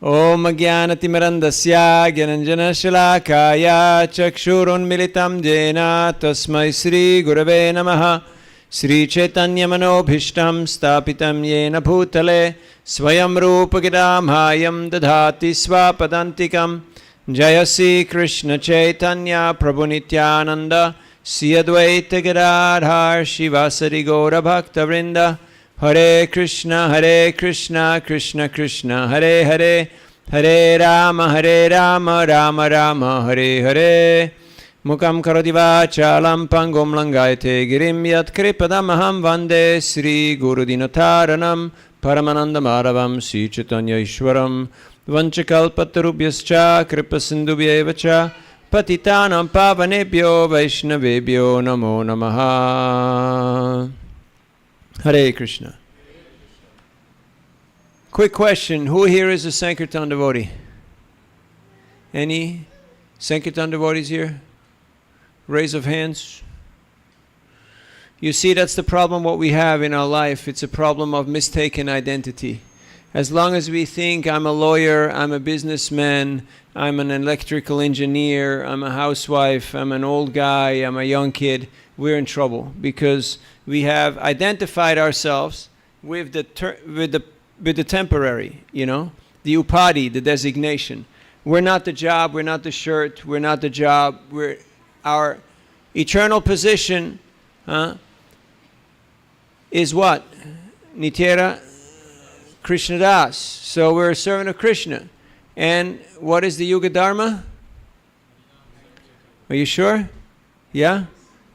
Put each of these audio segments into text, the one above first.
Om Jnanatimirandasya Gyananjanashalakaya Chakshurunmilitam Jena Tasmai Sri Gurave Namaha Sri Chaitanya Manobhishtam Stapitam Yena Bhutale Swayam Rupa Gidamhayam Dadhati Swapadantikam Jayasi Krishna Chaitanya Prabhu Nityananda Sri Advaita Gadadhar Shivasari Gaura Bhakta Vrinda Hare Krishna Krishna Krishna Hare Hare Hare Rama Rama Rama Hare Hare Mukam karoti vachalam pangom langayate girim yat kripadamaham vande Sri Guru Dinataranam Paramananda Madhavam Sri Chaitanya Ishwaram Vanchakalpatarubhyascha Kripasindubhyevacha Patitanam Pavanebhyo Vaishnavebhyo Namo Namaha. Hare Krishna. Quick question. Who here is a Sankirtan devotee? Any Sankirtan devotees here? Raise of hands. You see, that's the problem what we have in our life. It's a problem of mistaken identity. As long as we think I'm a lawyer, I'm a businessman, I'm an electrical engineer, I'm a housewife, I'm an old guy, I'm a young kid, we're in trouble because we have identified ourselves with the temporary, you know, the upadi, the designation. We're not the job, we're not the shirt, we're not the job, we're our eternal position is what? Nitya Krishnadas. So we're a servant of Krishna. And what is the Yuga Dharma? Are you sure? Yeah?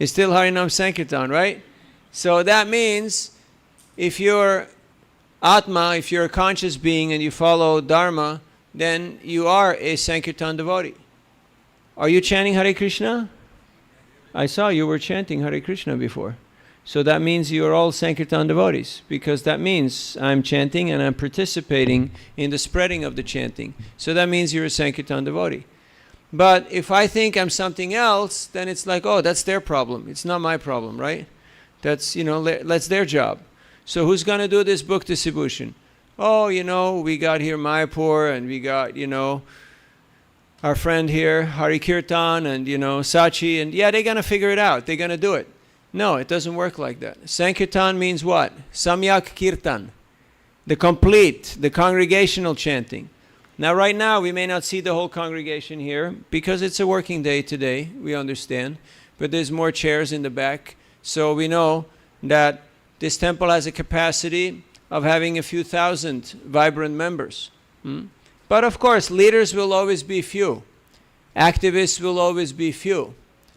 It's still Harinam Sankirtan, right? So that means if you're Atma, if you're a conscious being and you follow Dharma, then you are a Sankirtan devotee. Are you chanting Hare Krishna? I saw you were chanting Hare Krishna before. So that means you are all Sankirtan devotees, because that means I'm chanting and I'm participating in the spreading of the chanting. So that means you're a Sankirtan devotee. But if I think I'm something else, then it's like, oh, that's their problem. It's not my problem, right? That's, you know, that's their job. So who's going to do this book distribution? Oh, you know, we got here Mayapur, and we got, you know, our friend here, Hari Kirtan, and, you know, Sachi, and yeah, they're going to figure it out. They're going to do it. No, it doesn't work like that. Sankirtan means what? Samyak Kirtan. The complete, the congregational chanting. Now, right now, we may not see the whole congregation here because it's a working day today, we understand. But there's more chairs in the back. So we know that this temple has a capacity of having a few thousand vibrant members. But of course, leaders will always be few. Activists will always be few.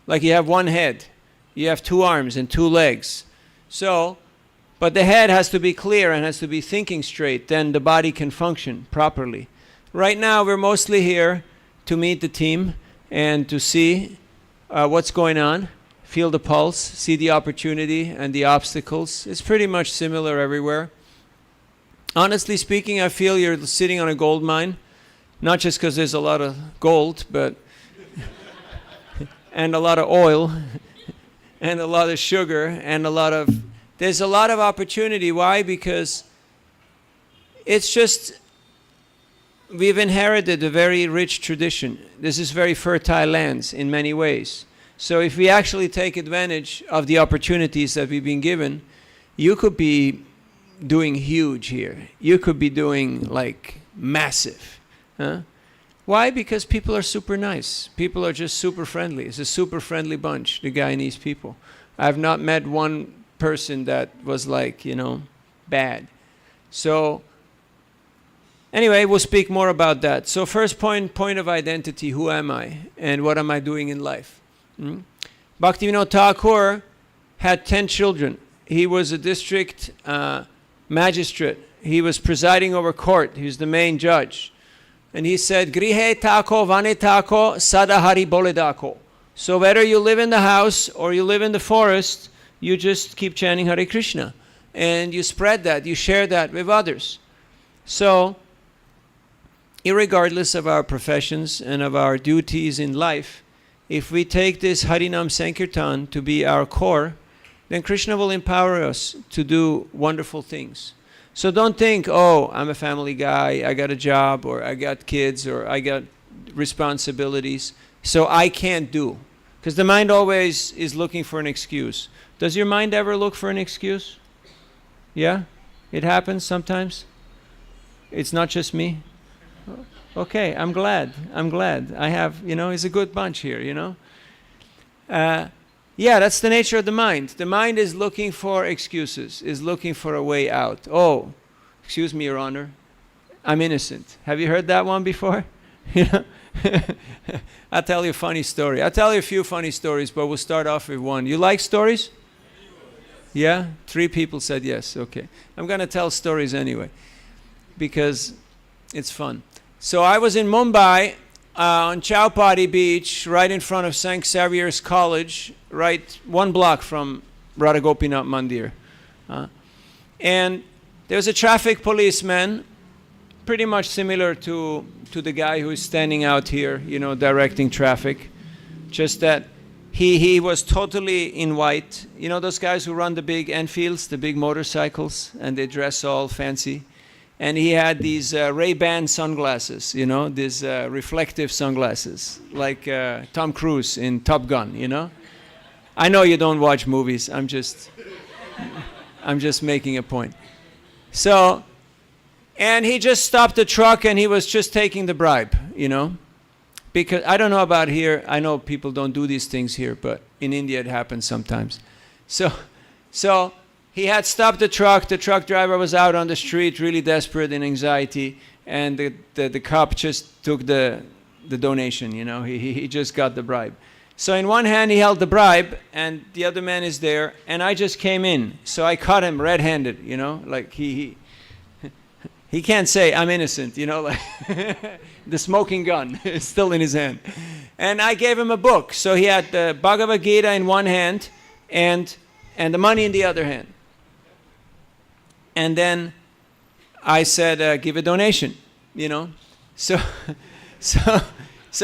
Like you have one head. You have two arms and two legs. So, but the head has to be clear and has to be thinking straight. Then the body can function properly. Right now, we're mostly here to meet the team and to see what's going on, feel the pulse, see the opportunity and the obstacles. It's pretty much similar everywhere. Honestly speaking, I feel you're sitting on a gold mine, not just because there's a lot of gold, but and a lot of oil, and a lot of sugar, and there's a lot of opportunity. Why? Because it's just, we've inherited a very rich tradition. This is very fertile lands in many ways. So if we actually take advantage of the opportunities that we've been given, you could be doing huge here. You could be doing like massive. Why? Because people are super nice. People are just super friendly. It's a super friendly bunch, the Guyanese people. I've not met one person that was like, you know, bad. So anyway, we'll speak more about that. So first point of identity, who am I and what am I doing in life? Bhaktivinoda Thakur had 10 children. He was a district magistrate. He was presiding over court. He was the main judge. And he said, Grihe tako vane tako sadahari boledako. So whether you live in the house or you live in the forest, you just keep chanting Hare Krishna. And you spread that, you share that with others. So, irregardless of our professions and of our duties in life, if we take this Harinam Sankirtan to be our core, then Krishna will empower us to do wonderful things. So don't think, oh, I'm a family guy, I got a job, or I got kids, or I got responsibilities, so I can't do. Because the mind always is looking for an excuse. Does your mind ever look for an excuse? Yeah? It happens sometimes? It's not just me? Okay, I'm glad. I have, it's a good bunch here, Yeah, that's the nature of the mind. The mind is looking for excuses, is looking for a way out. Oh, excuse me, Your Honor, I'm innocent. Have you heard that one before? I'll tell you a funny story. I'll tell you a few funny stories, but we'll start off with one. You like stories? Yeah? 3 people said yes. Okay. I'm going to tell stories anyway because it's fun. So I was in Mumbai on Chowpatty Beach, right in front of St. Xavier's College, right 1 block from Radha Gopinath Mandir. And there was a traffic policeman, pretty much similar to the guy who is standing out here, directing traffic. Just that he was totally in white. You know those guys who run the big Enfields, the big motorcycles, and they dress all fancy? And he had these Ray-Ban sunglasses, these reflective sunglasses, like Tom Cruise in Top Gun, I know you don't watch movies. I'm just making a point. So, and he just stopped the truck and he was just taking the bribe, Because I don't know about here. I know people don't do these things here, but in India it happens sometimes. So he had stopped the truck. The truck driver was out on the street, really desperate in anxiety, and the cop just took the donation. He just got the bribe. So in one hand he held the bribe, and the other man is there, and I just came in. So I caught him red-handed. Like he can't say I'm innocent. Like the smoking gun is still in his hand, and I gave him a book. So he had the Bhagavad Gita in one hand, and the money in the other hand. And then I said, give a donation, So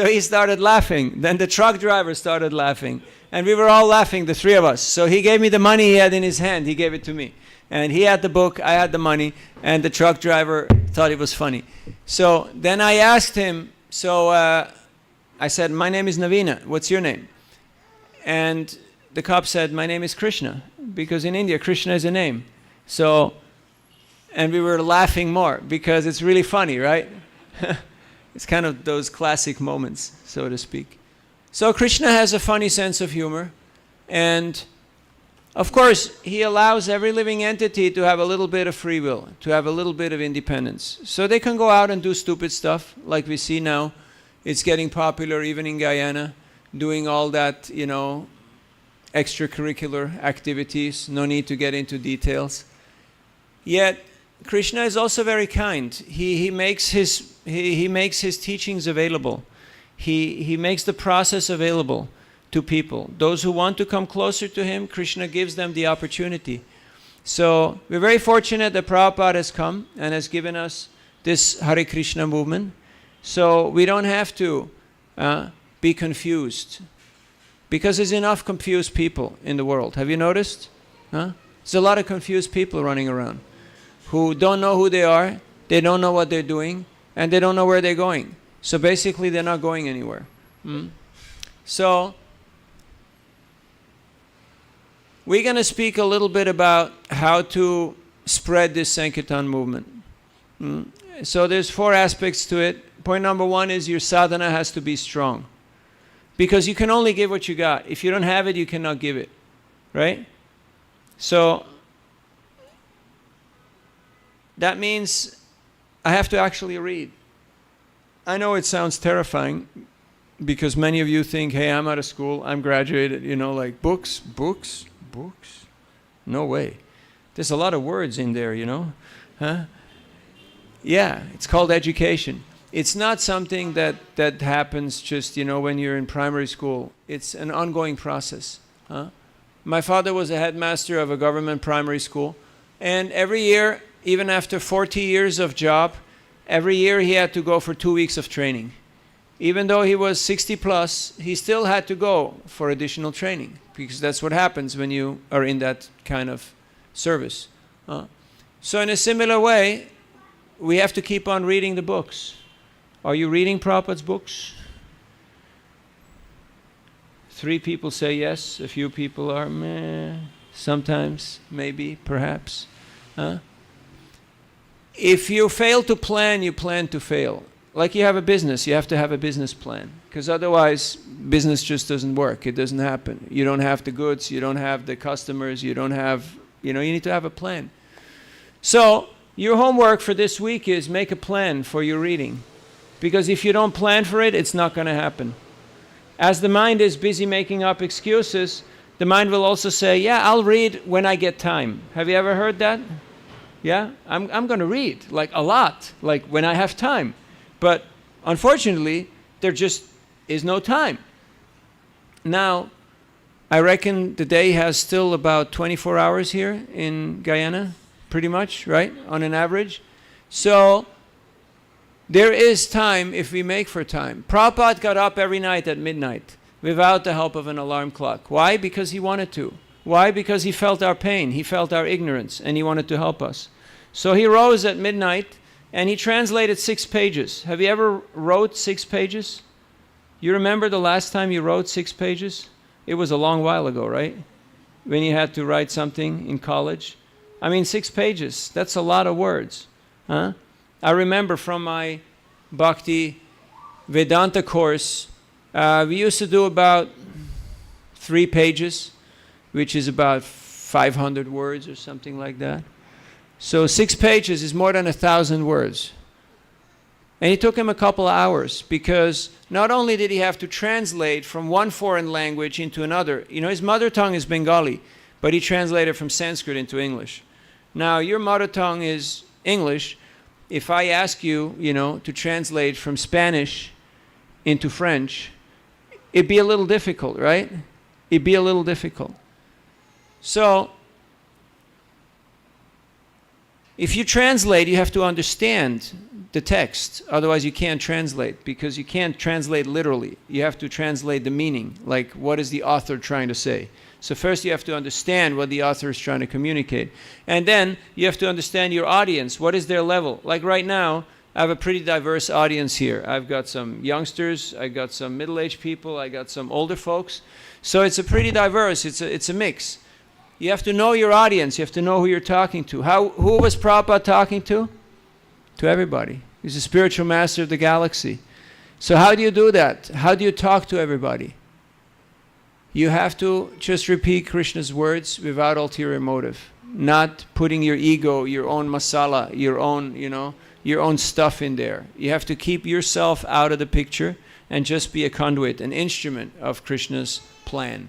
he started laughing. Then the truck driver started laughing. And we were all laughing, the 3 of us. So he gave me the money he had in his hand. He gave it to me. And he had the book, I had the money, and the truck driver thought it was funny. So then I asked him, I said, my name is Navina. What's your name? And the cop said, my name is Krishna. Because in India, Krishna is a name. And we were laughing more because it's really funny, right? It's kind of those classic moments, so to speak. So Krishna has a funny sense of humor. And of course, he allows every living entity to have a little bit of free will, to have a little bit of independence. So they can go out and do stupid stuff, like we see now. It's getting popular even in Guyana, doing all that, extracurricular activities. No need to get into details. Yet, Krishna is also very kind. He makes his teachings available. He makes the process available to people. Those who want to come closer to him, Krishna gives them the opportunity. So we're very fortunate that Prabhupada has come and has given us this Hare Krishna movement. So we don't have to be confused. Because there's enough confused people in the world. Have you noticed? There's a lot of confused people running around who don't know who they are, they don't know what they're doing, and they don't know where they're going. So basically, they're not going anywhere. So we're going to speak a little bit about how to spread this Sankirtan movement. So there's 4 aspects to it. Point number 1 is your sadhana has to be strong. Because you can only give what you got. If you don't have it, you cannot give it. Right? So that means I have to actually read. I know it sounds terrifying because many of you think, hey, I'm out of school, I'm graduated, like books. No way. There's a lot of words in there, Yeah, it's called education. It's not something that happens just, when you're in primary school. It's an ongoing process. My father was a headmaster of a government primary school, and every year, even after 40 years of job, every year he had to go for 2 weeks of training. Even though he was 60 plus, he still had to go for additional training because that's what happens when you are in that kind of service. So in a similar way, we have to keep on reading the books. Are you reading Prabhupada's books? 3 people say yes, a few people are meh, sometimes, maybe, perhaps. Huh? If you fail to plan, you plan to fail. Like you have a business, you have to have a business plan. Because otherwise, business just doesn't work. It doesn't happen. You don't have the goods, you don't have the customers, you don't have, you need to have a plan. So, your homework for this week is make a plan for your reading. Because if you don't plan for it, it's not going to happen. As the mind is busy making up excuses, the mind will also say, yeah, I'll read when I get time. Have you ever heard that? Yeah? I'm going to read, like a lot, like when I have time. But unfortunately, there just is no time. Now, I reckon the day has still about 24 hours here in Guyana, pretty much, right? On an average. So, there is time if we make for time. Prabhupada got up every night at midnight without the help of an alarm clock. Why? Because he wanted to. Why? Because he felt our pain, he felt our ignorance, and he wanted to help us. So he rose at midnight and he translated 6 pages. Have you ever wrote 6 pages? You remember the last time you wrote 6 pages? It was a long while ago, right? When you had to write something in college. I mean, 6 pages, that's a lot of words. Huh? I remember from my Bhakti Vedanta course, we used to do about 3 pages, which is about 500 words or something like that. So 6 pages is more than 1,000 words. And it took him a couple of hours because not only did he have to translate from one foreign language into another, his mother tongue is Bengali, but he translated from Sanskrit into English. Now, your mother tongue is English. If I ask you, to translate from Spanish into French, it'd be a little difficult, right? It'd be a little difficult. So, if you translate, you have to understand the text. Otherwise, you can't translate because you can't translate literally. You have to translate the meaning, like what is the author trying to say. So first you have to understand what the author is trying to communicate. And then you have to understand your audience. What is their level? Like right now, I have a pretty diverse audience here. I've got some youngsters, I've got some middle-aged people, I got some older folks. So it's a pretty diverse, it's a mix. You have to know your audience, you have to know who you're talking to. Who was Prabhupada talking to? To everybody. He's the spiritual master of the galaxy. So how do you do that? How do you talk to everybody? You have to just repeat Krishna's words without ulterior motive. Not putting your ego, your own masala, your own stuff in there. You have to keep yourself out of the picture and just be a conduit, an instrument of Krishna's plan.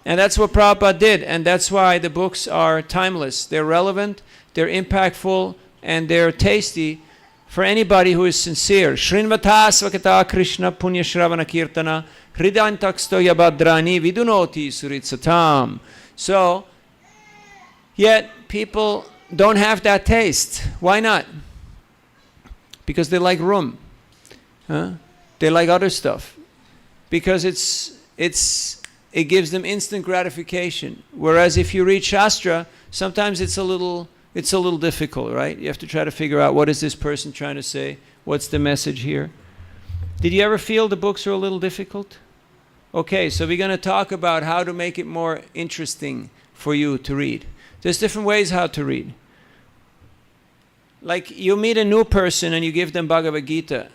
And that's what Prabhupada did, and that's why the books are timeless. They're relevant, they're impactful, and they're tasty for anybody who is sincere. Shrinvata svakata Krishna punya shravana kirtana hridantaksto yabhadrani vidunoti suritsatam. So, yet people don't have that taste. Why not? Because they like room. They like other stuff. Because it gives them instant gratification. Whereas if you read Shastra, sometimes it's a little difficult, right? You have to try to figure out what is this person trying to say? What's the message here? Did you ever feel the books are a little difficult? Okay, so we're going to talk about how to make it more interesting for you to read. There's different ways how to read. Like you meet a new person and you give them Bhagavad Gita.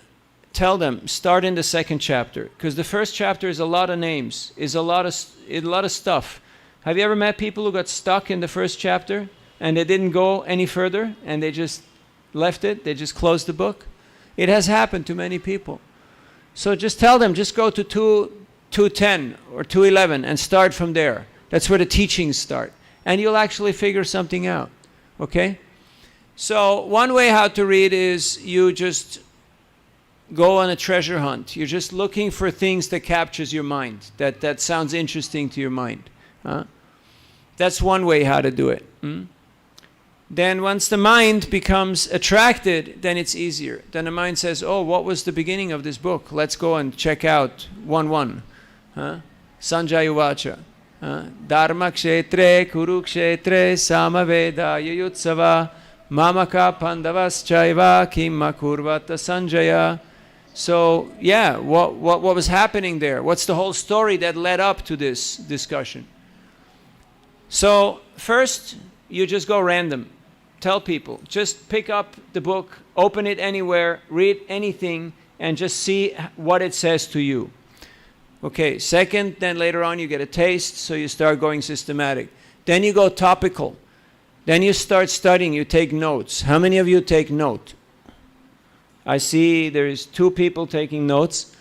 Tell them, start in the 2nd chapter. Because the 1st chapter is a lot of names, is a lot of stuff. Have you ever met people who got stuck in the 1st chapter and they didn't go any further and they just left it? They just closed the book? It has happened to many people. So just tell them, just go to 210 or 211 and start from there. That's where the teachings start. And you'll actually figure something out. Okay? So one way how to read is you just go on a treasure hunt. You're just looking for things that captures your mind, that sounds interesting to your mind. That's one way how to do it. Then once the mind becomes attracted, then it's easier. Then the mind says, oh, what was the beginning of this book? Let's go and check out 1:1. Sanjaya Uvacha. Dharma kshetre kurukshetre samaveda yayutsava Mamaka Pandavaschaiva Kimma Kurvata Sanjaya. So, yeah, what was happening there? What's the whole story that led up to this discussion? So, first, you just go random. Tell people, just pick up the book, open it anywhere, read anything, and just see what it says to you. Okay, second, then later on you get a taste, so you start going systematic. Then you go topical. Then you start studying, you take notes. How many of you take note? I see there's 2 people taking notes.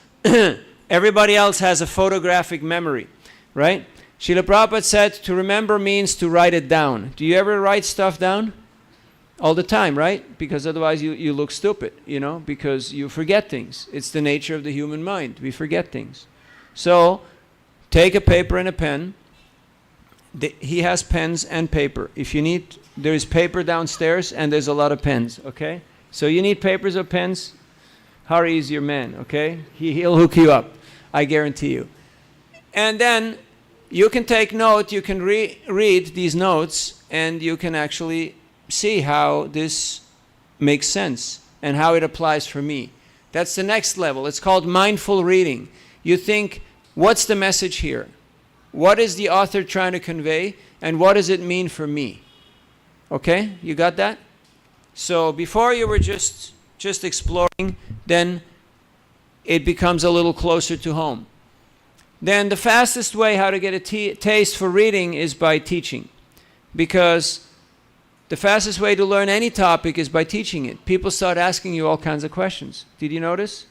Everybody else has a photographic memory, right? Srila Prabhupada said to remember means to write it down. Do you ever write stuff down? All the time, right? Because otherwise you look stupid, you know, because you forget things. It's the nature of the human mind. We forget things. So take a paper and a pen. He has pens and paper. If you need, there is paper downstairs and there's a lot of pens, okay? So you need papers or pens, Hari is your man, okay? He'll hook you up, I guarantee you. And then you can take note, you can read these notes, and you can actually see how this makes sense and how it applies for me. That's the next level. It's called mindful reading. You think, what's the message here? What is the author trying to convey, and what does it mean for me? Okay, you got that? So before you were just exploring, then it becomes a little closer to home. Then the fastest way how to get a taste for reading is by teaching, because the fastest way to learn any topic is by teaching it. People start asking you all kinds of questions. Did you notice?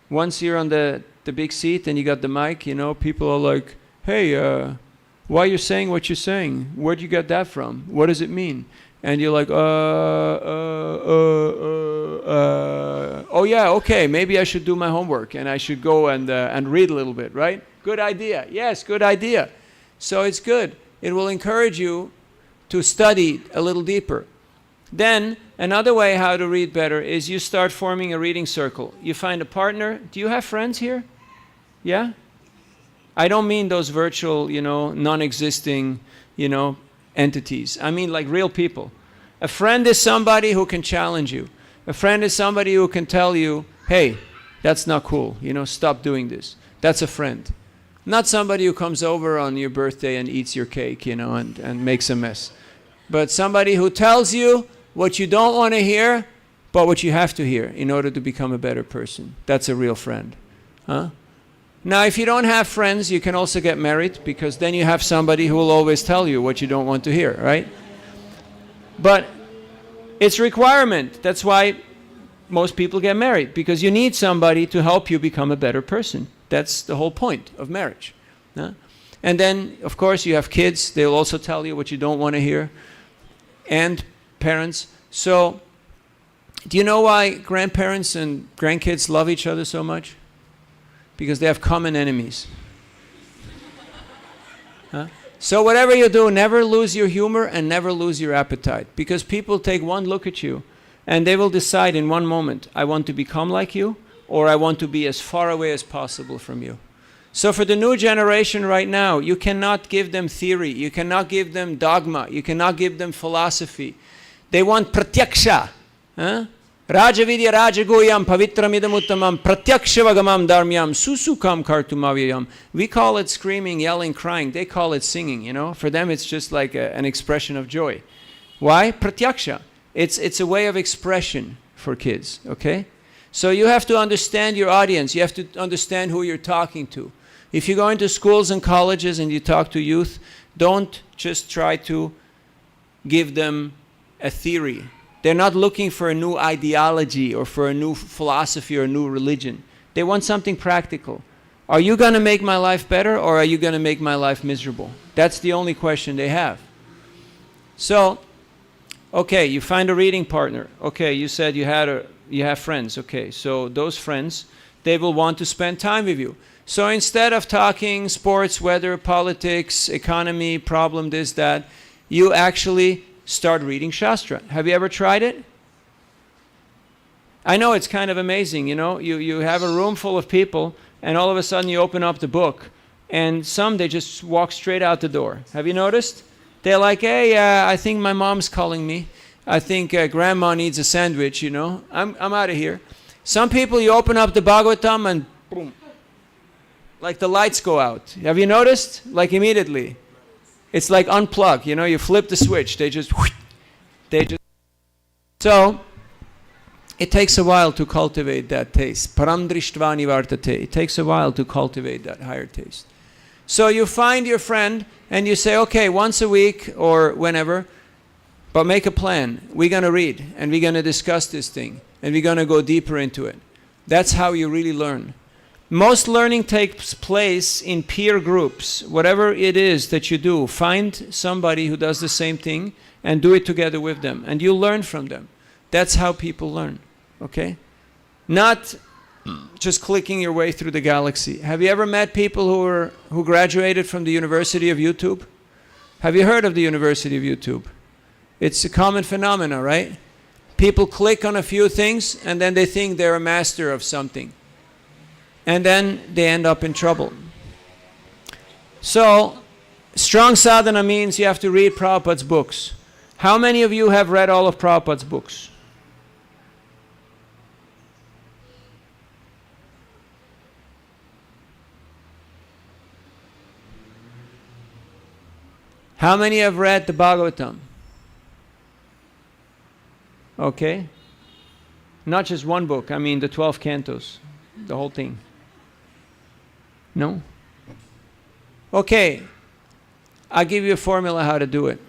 Once you're on the big seat and you got the mic, you know, people are like, hey, why are you saying what you're saying? Where'd you get that from? What does it mean? And you're like, oh yeah, okay, maybe I should do my homework and I should go and read a little bit, right? Good idea. Yes, good idea. So it's good. It will encourage you to study a little deeper. Then another way how to read better is you start forming a reading circle. You find a partner. Do you have friends here? Yeah? I don't mean those virtual, you know, non-existing, you know, entities. I mean like real people. A friend is somebody who can challenge you. A friend is somebody who can tell you, hey, that's not cool, you know, stop doing this. That's a friend. Not somebody who comes over on your birthday and eats your cake, you know, and makes a mess. But somebody who tells you what you don't want to hear, but what you have to hear in order to become a better person. That's a real friend. Huh? Now, if you don't have friends, you can also get married, because then you have somebody who will always tell you what you don't want to hear, right? But it's a requirement. That's why most people get married, because you need somebody to help you become a better person. That's the whole point of marriage. Huh? And then, of course, you have kids. They'll also tell you what you don't want to hear. And parents. So, do you know why grandparents and grandkids love each other so much? Because they have common enemies. Huh? So whatever you do, never lose your humor and never lose your appetite. Because people take one look at you and they will decide in one moment, I want to become like you, or I want to be as far away as possible from you. So for the new generation right now, you cannot give them theory, you cannot give them dogma, you cannot give them philosophy. They want pratyaksha. Huh? Rajavidya Rajagoyam Pavitramidam Uttamam Pratyakshavam Dharmyam Susukam Kartumavyam. We call it screaming, yelling, crying. They call it singing, you know. For them it's just like an expression of joy. Why? Pratyaksha. It's a way of expression for kids, okay? So you have to understand your audience. You have to understand who you're talking to. If you go into schools and colleges and you talk to youth, don't just try to give them a theory. They're not looking for a new ideology or for a new philosophy or a new religion. They want something practical. Are you going to make my life better, or are you going to make my life miserable? That's the only question they have. So, okay, you find a reading partner. Okay, you said you have friends. Okay, so those friends, they will want to spend time with you. So instead of talking sports, weather, politics, economy, problem, this, that, you actually start reading Shastra. Have you ever tried it? I know it's kind of amazing, you know. You have a room full of people, and all of a sudden you open up the book, and some, they just walk straight out the door. Have you noticed? They're like, hey, I think my mom's calling me. I think grandma needs a sandwich, you know. I'm out of here. Some people, you open up the Bhagavatam and boom, like the lights go out. Have you noticed? Like immediately. It's like unplug, you know, you flip the switch, they just. So, it takes a while to cultivate that taste. Param drishtva nivartate. It takes a while to cultivate that higher taste. So you find your friend and you say, okay, once a week or whenever, but make a plan. We're going to read and we're going to discuss this thing and we're going to go deeper into it. That's how you really learn. Most learning takes place in peer groups. Whatever it is that you do, find somebody who does the same thing and do it together with them. And you learn from them. That's how people learn. Okay? Not just clicking your way through the galaxy. Have you ever met people who graduated from the University of YouTube? Have you heard of the University of YouTube? It's a common phenomena, right? People click on a few things and then they think they're a master of something. And then they end up in trouble. So, strong sadhana means you have to read Prabhupada's books. How many of you have read all of Prabhupada's books? How many have read the Bhagavatam? Okay. Not just one book, I mean the 12 cantos, the whole thing. No? Okay. I'll give you a formula how to do it.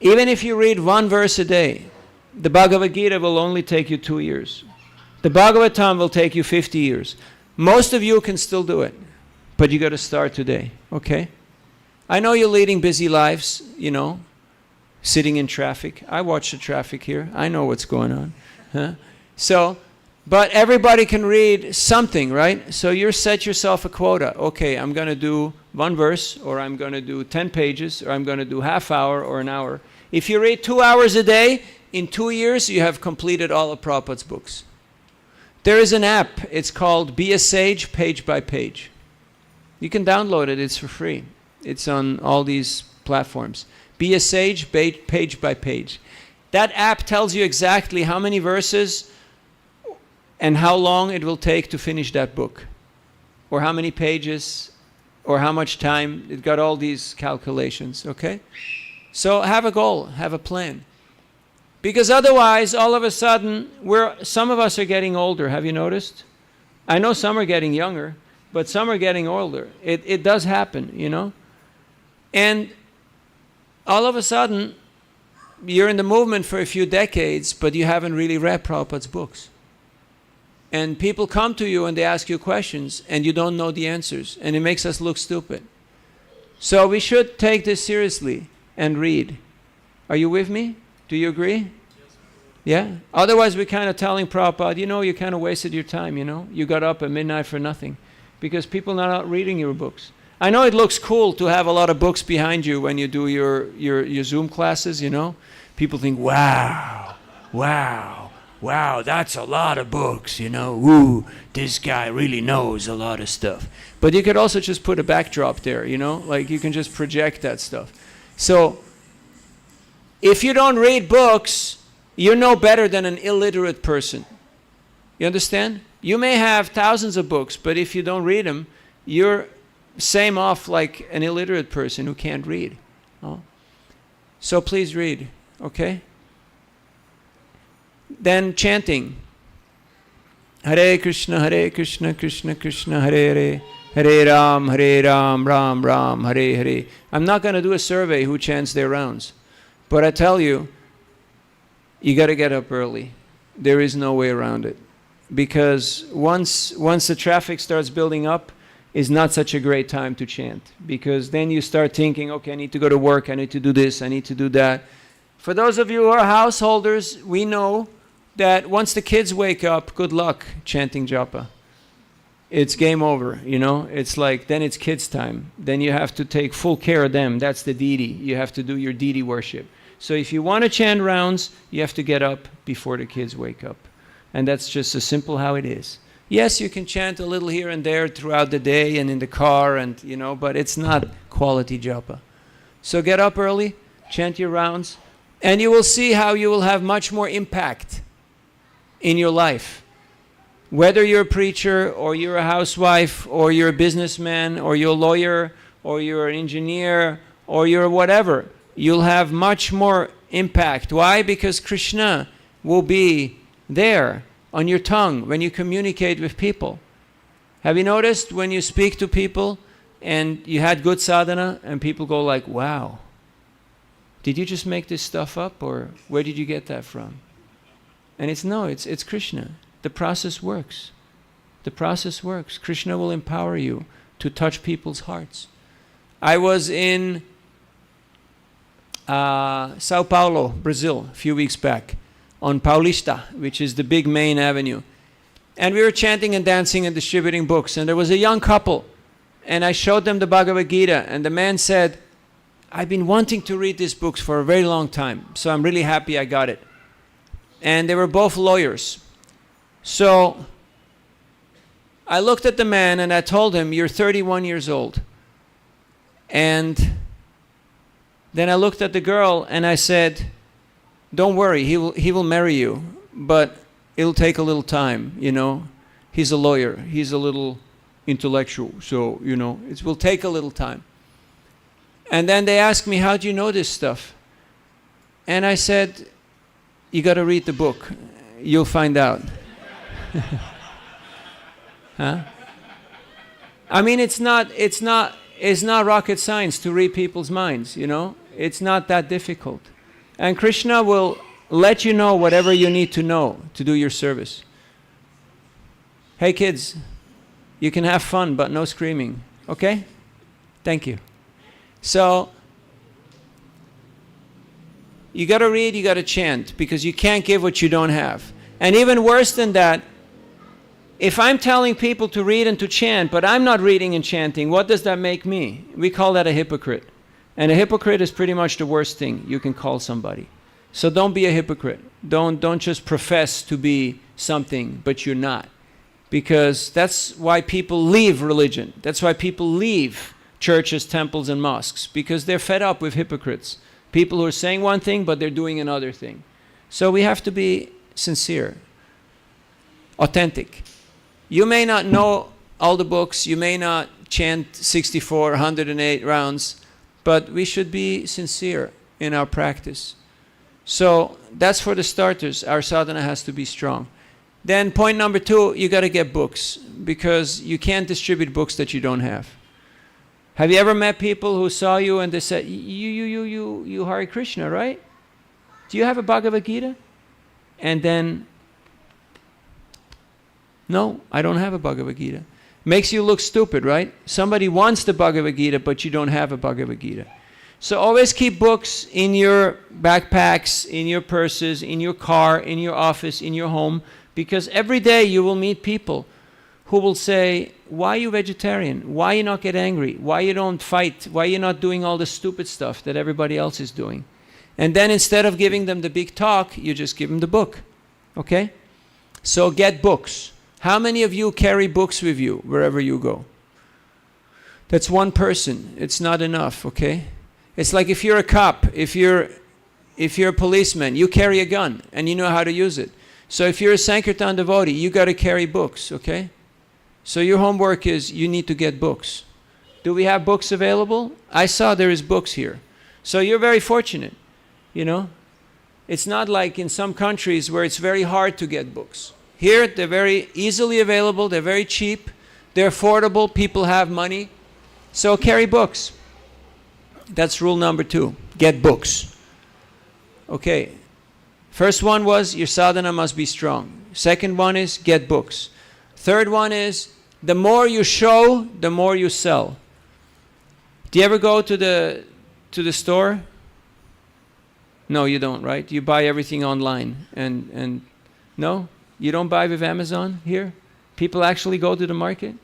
Even if you read one verse a day, the Bhagavad Gita will only take you 2 years. The Bhagavatam will take you 50 years. Most of you can still do it, but you got to start today, okay? I know you're leading busy lives, you know, sitting in traffic. I watch the traffic here. I know what's going on. Huh? So, but everybody can read something, right? So you set yourself a quota. Okay, I'm going to do one verse, or I'm going to do 10 pages, or I'm going to do half hour or an hour. If you read 2 hours a day, in 2 years you have completed all of Prabhupada's books. There is an app. It's called Be a Sage Page by Page. You can download it. It's for free. It's on all these platforms. Be a Sage Page by Page. That app tells you exactly how many verses and how long it will take to finish that book, or how many pages, or how much time. It got all these calculations, okay? So have a goal, have a plan. Because otherwise, all of a sudden, some of us are getting older. Have you noticed? I know some are getting younger, but some are getting older. It does happen, you know? And all of a sudden, you're in the movement for a few decades, but you haven't really read Prabhupada's books. And people come to you and they ask you questions, and you don't know the answers, and it makes us look stupid. So we should take this seriously and read. Are you with me? Do you agree? Yeah? Otherwise, we're kind of telling Prabhupada, you know, you kind of wasted your time, you know? You got up at midnight for nothing. Because people are not reading your books. I know it looks cool to have a lot of books behind you when you do your Zoom classes, you know? People think, wow, that's a lot of books, you know? Ooh, this guy really knows a lot of stuff. But you could also just put a backdrop there, you know? Like you can just project that stuff. So, if you don't read books, you're no better than an illiterate person. You understand? You may have thousands of books, but if you don't read them, you're same off like an illiterate person who can't read. Oh. So please read, okay? Then chanting. Hare Krishna, Krishna Krishna, Hare Hare, Hare Ram, Ram Ram, Hare Hare. I'm not going to do a survey who chants their rounds. But I tell you, you got to get up early. There is no way around it. Because once the traffic starts building up, it's not such a great time to chant. Because then you start thinking, okay, I need to go to work, I need to do this, I need to do that. For those of you who are householders, we know that once the kids wake up, good luck chanting japa. It's game over, you know. It's like, then it's kids' time. Then you have to take full care of them. That's the deity. You have to do your deity worship. So if you want to chant rounds, you have to get up before the kids wake up. And that's just as simple how it is. Yes, you can chant a little here and there throughout the day and in the car, and you know, but it's not quality japa. So get up early, Chant your rounds. And you will see how you will have much more impact in your life. Whether you're a preacher, or you're a housewife, or you're a businessman, or you're a lawyer, or you're an engineer, or you're whatever, you'll have much more impact. Why? Because Krishna will be there on your tongue when you communicate with people. Have you noticed when you speak to people and you had good sadhana and people go like, wow, did you just make this stuff up, or where did you get that from? And it's Krishna. The process works. The process works. Krishna will empower you to touch people's hearts. I was in Sao Paulo, Brazil, a few weeks back, on Paulista, which is the big main avenue. And we were chanting and dancing and distributing books. And there was a young couple. And I showed them the Bhagavad Gita. And the man said, I've been wanting to read these books for a very long time. So I'm really happy I got it. And they were both lawyers. So I looked at the man and I told him, you're 31 years old. And then I looked at the girl and I said, don't worry, he will marry you, but it'll take a little time, you know. He's a lawyer, he's a little intellectual, so, you know, it will take a little time. And then they asked me, how do you know this stuff? And I said, you got to read the book, you'll find out. Huh? I mean, it's not rocket science to read people's minds, you know. It's not that difficult. And Krishna will let you know whatever you need to know to do your service. Hey kids, you can have fun, but no screaming, okay? Thank you. So, you got to read, you got to chant, because you can't give what you don't have. And even worse than that, if I'm telling people to read and to chant, but I'm not reading and chanting, what does that make me? We call that a hypocrite. And a hypocrite is pretty much the worst thing you can call somebody. So don't be a hypocrite. Don't just profess to be something, but you're not. Because that's why people leave religion. That's why people leave churches, temples, and mosques. Because they're fed up with hypocrites. People who are saying one thing, but they're doing another thing. So we have to be sincere, authentic. You may not know all the books, you may not chant 64, 108 rounds, but we should be sincere in our practice. So that's for the starters. Our sadhana has to be strong. Then point number 2, you got to get books, because you can't distribute books that you don't have. Have you ever met people who saw you and they said, you Hare Krishna, right? Do you have a Bhagavad Gita? And then, no, I don't have a Bhagavad Gita. Makes you look stupid, right? Somebody wants the Bhagavad Gita, but you don't have a Bhagavad Gita. So always keep books in your backpacks, in your purses, in your car, in your office, in your home, because every day you will meet people who will say, why are you vegetarian? Why you not get angry? Why you don't fight? Why you not doing all the stupid stuff that everybody else is doing? And then instead of giving them the big talk, you just give them the book, okay? So get books. How many of you carry books with you wherever you go? That's one person. It's not enough, okay? It's like if you're a cop, if you're a policeman, you carry a gun and you know how to use it. So if you're a Sankirtan devotee, you got to carry books, okay? So your homework is you need to get books. Do we have books available? I saw there is books here. So you're very fortunate, you know? It's not like in some countries where it's very hard to get books. Here, they're very easily available, they're very cheap, they're affordable, people have money. So carry books. That's rule number 2, get books. Okay, first one was your sadhana must be strong. Second one is get books. Third one is the more you show, the more you sell. Do you ever go to the store? No, you don't, right? You buy everything online. And no? You don't buy with Amazon here? People actually go to the market?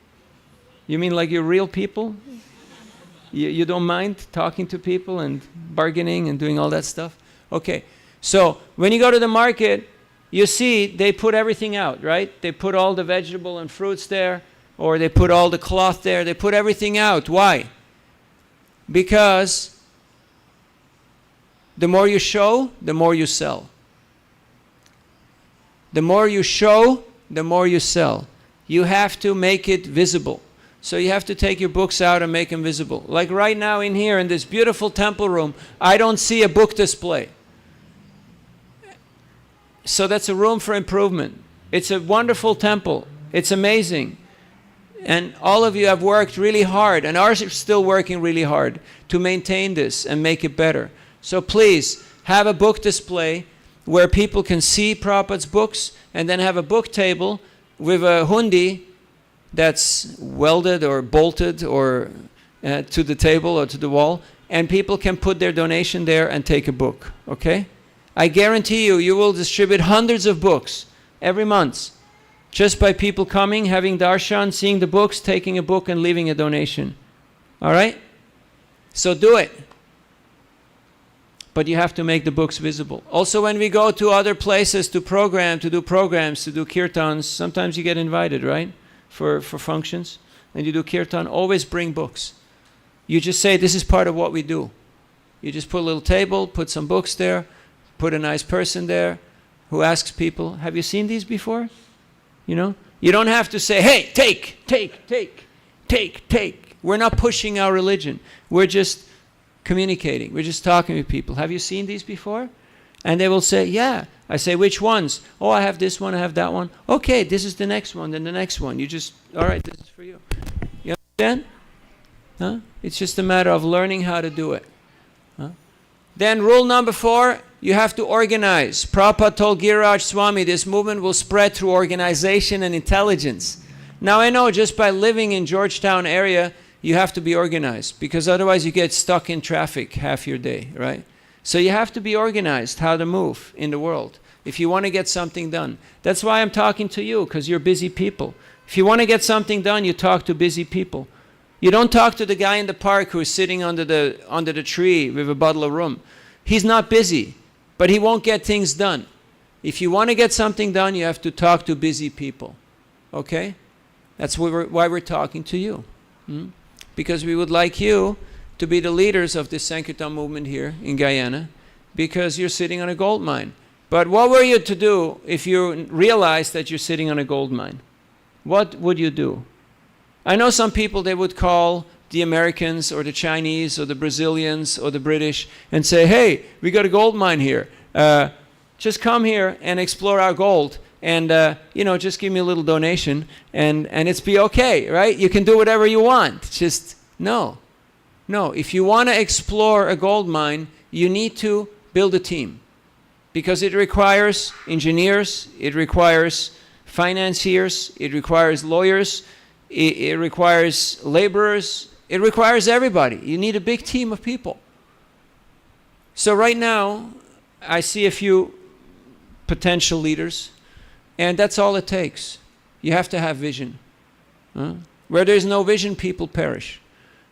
You mean like you're real people? You don't mind talking to people and bargaining and doing all that stuff? Okay. So when you go to the market, you see they put everything out, right? They put all the vegetable and fruits there, or they put all the cloth there. They put everything out. Why? Because The more you show, the more you sell. The more you show, the more you sell. You have to make it visible. So you have to take your books out and make them visible. Like right now in here, in this beautiful temple room, I don't see a book display. So that's a room for improvement. It's a wonderful temple. It's amazing. And all of you have worked really hard, and ours are still working really hard to maintain this and make it better. So please, have a book display where people can see Prabhupada's books, and then have a book table with a hundi that's welded or bolted or to the table or to the wall, and people can put their donation there and take a book, okay? I guarantee you, you will distribute hundreds of books every month just by people coming, having darshan, seeing the books, taking a book and leaving a donation. All right? So do it. But you have to make the books visible. Also, when we go to other places to do programs, to do kirtans, sometimes you get invited, right? For functions. And you do kirtan, always bring books. You just say, this is part of what we do. You just put a little table, put some books there, put a nice person there who asks people, have you seen these before? You know? You don't have to say, hey, take. We're not pushing our religion. We're just communicating. We're just talking with people. Have you seen these before? And they will say, yeah. I say, which ones? Oh, I have this one, I have that one. Okay, this is the next one, then the next one. You just, all right, this is for you. You understand? Huh? It's just a matter of learning how to do it. Huh? Then rule number 4, you have to organize. Prabhupada told Giriraj Swami, this movement will spread through organization and intelligence. Now I know just by living in Georgetown area, you have to be organized, because otherwise you get stuck in traffic half your day, right? So you have to be organized how to move in the world if you want to get something done. That's why I'm talking to you, because you're busy people. If you want to get something done, you talk to busy people. You don't talk to the guy in the park who's sitting under the tree with a bottle of rum. He's not busy, but he won't get things done. If you want to get something done, you have to talk to busy people. Okay? That's why we're talking to you. Because we would like you to be the leaders of this Sankirtan movement here in Guyana, because you're sitting on a gold mine. But what were you to do if you realized that you're sitting on a gold mine? What would you do? I know some people, they would call the Americans or the Chinese or the Brazilians or the British and say, hey, we got a gold mine here. Just come here and explore our gold, and just give me a little donation, and it's be okay, right? You can do whatever you want. Just no. If you want to explore a gold mine, you need to build a team, because it requires engineers, it requires financiers, it requires lawyers, it requires laborers, it requires everybody. You need a big team of people. So right now, I see a few potential leaders, and that's all it takes. You have to have vision. Where there's no vision, people perish.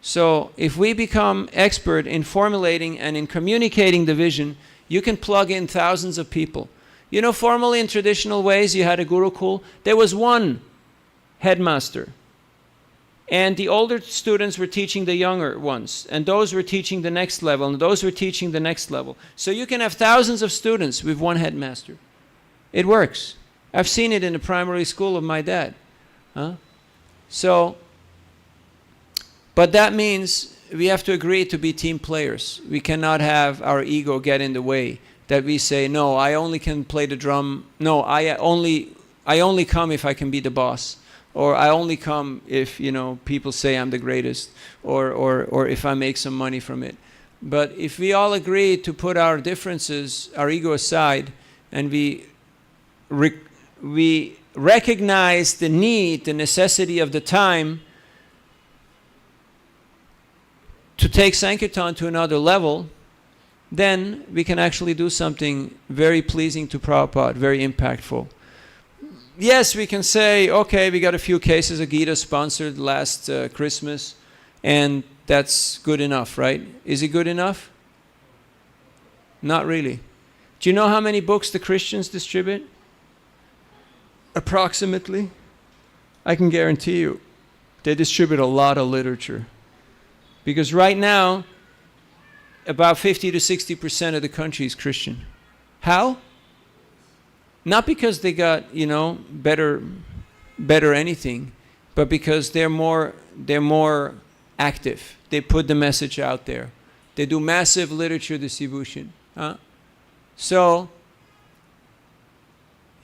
So if we become expert in formulating and in communicating the vision, you can plug in thousands of people. You know, formally in traditional ways, you had a gurukul. There was one headmaster. And the older students were teaching the younger ones. And those were teaching the next level. And those were teaching the next level. So you can have thousands of students with one headmaster. It works. I've seen it in the primary school of my dad. But that means we have to agree to be team players. We cannot have our ego get in the way, that we say, no, I only can play the drum. No, I only come if I can be the boss. Or I only come if, people say I'm the greatest, or if I make some money from it. But if we all agree to put our differences, our ego aside, and we recognize the need, the necessity of the time to take Sankirtan to another level, then we can actually do something very pleasing to Prabhupada, very impactful. Yes, we can say, okay, we got a few cases of Gita sponsored last Christmas, and that's good enough, right? Is it good enough? Not really. Do you know how many books the Christians distribute? Approximately. I can guarantee you, they distribute a lot of literature. Because right now, about 50 to 60% of the country is Christian. How? Not because they got, better anything, but because they're more active. They put the message out there. They do massive literature distribution. So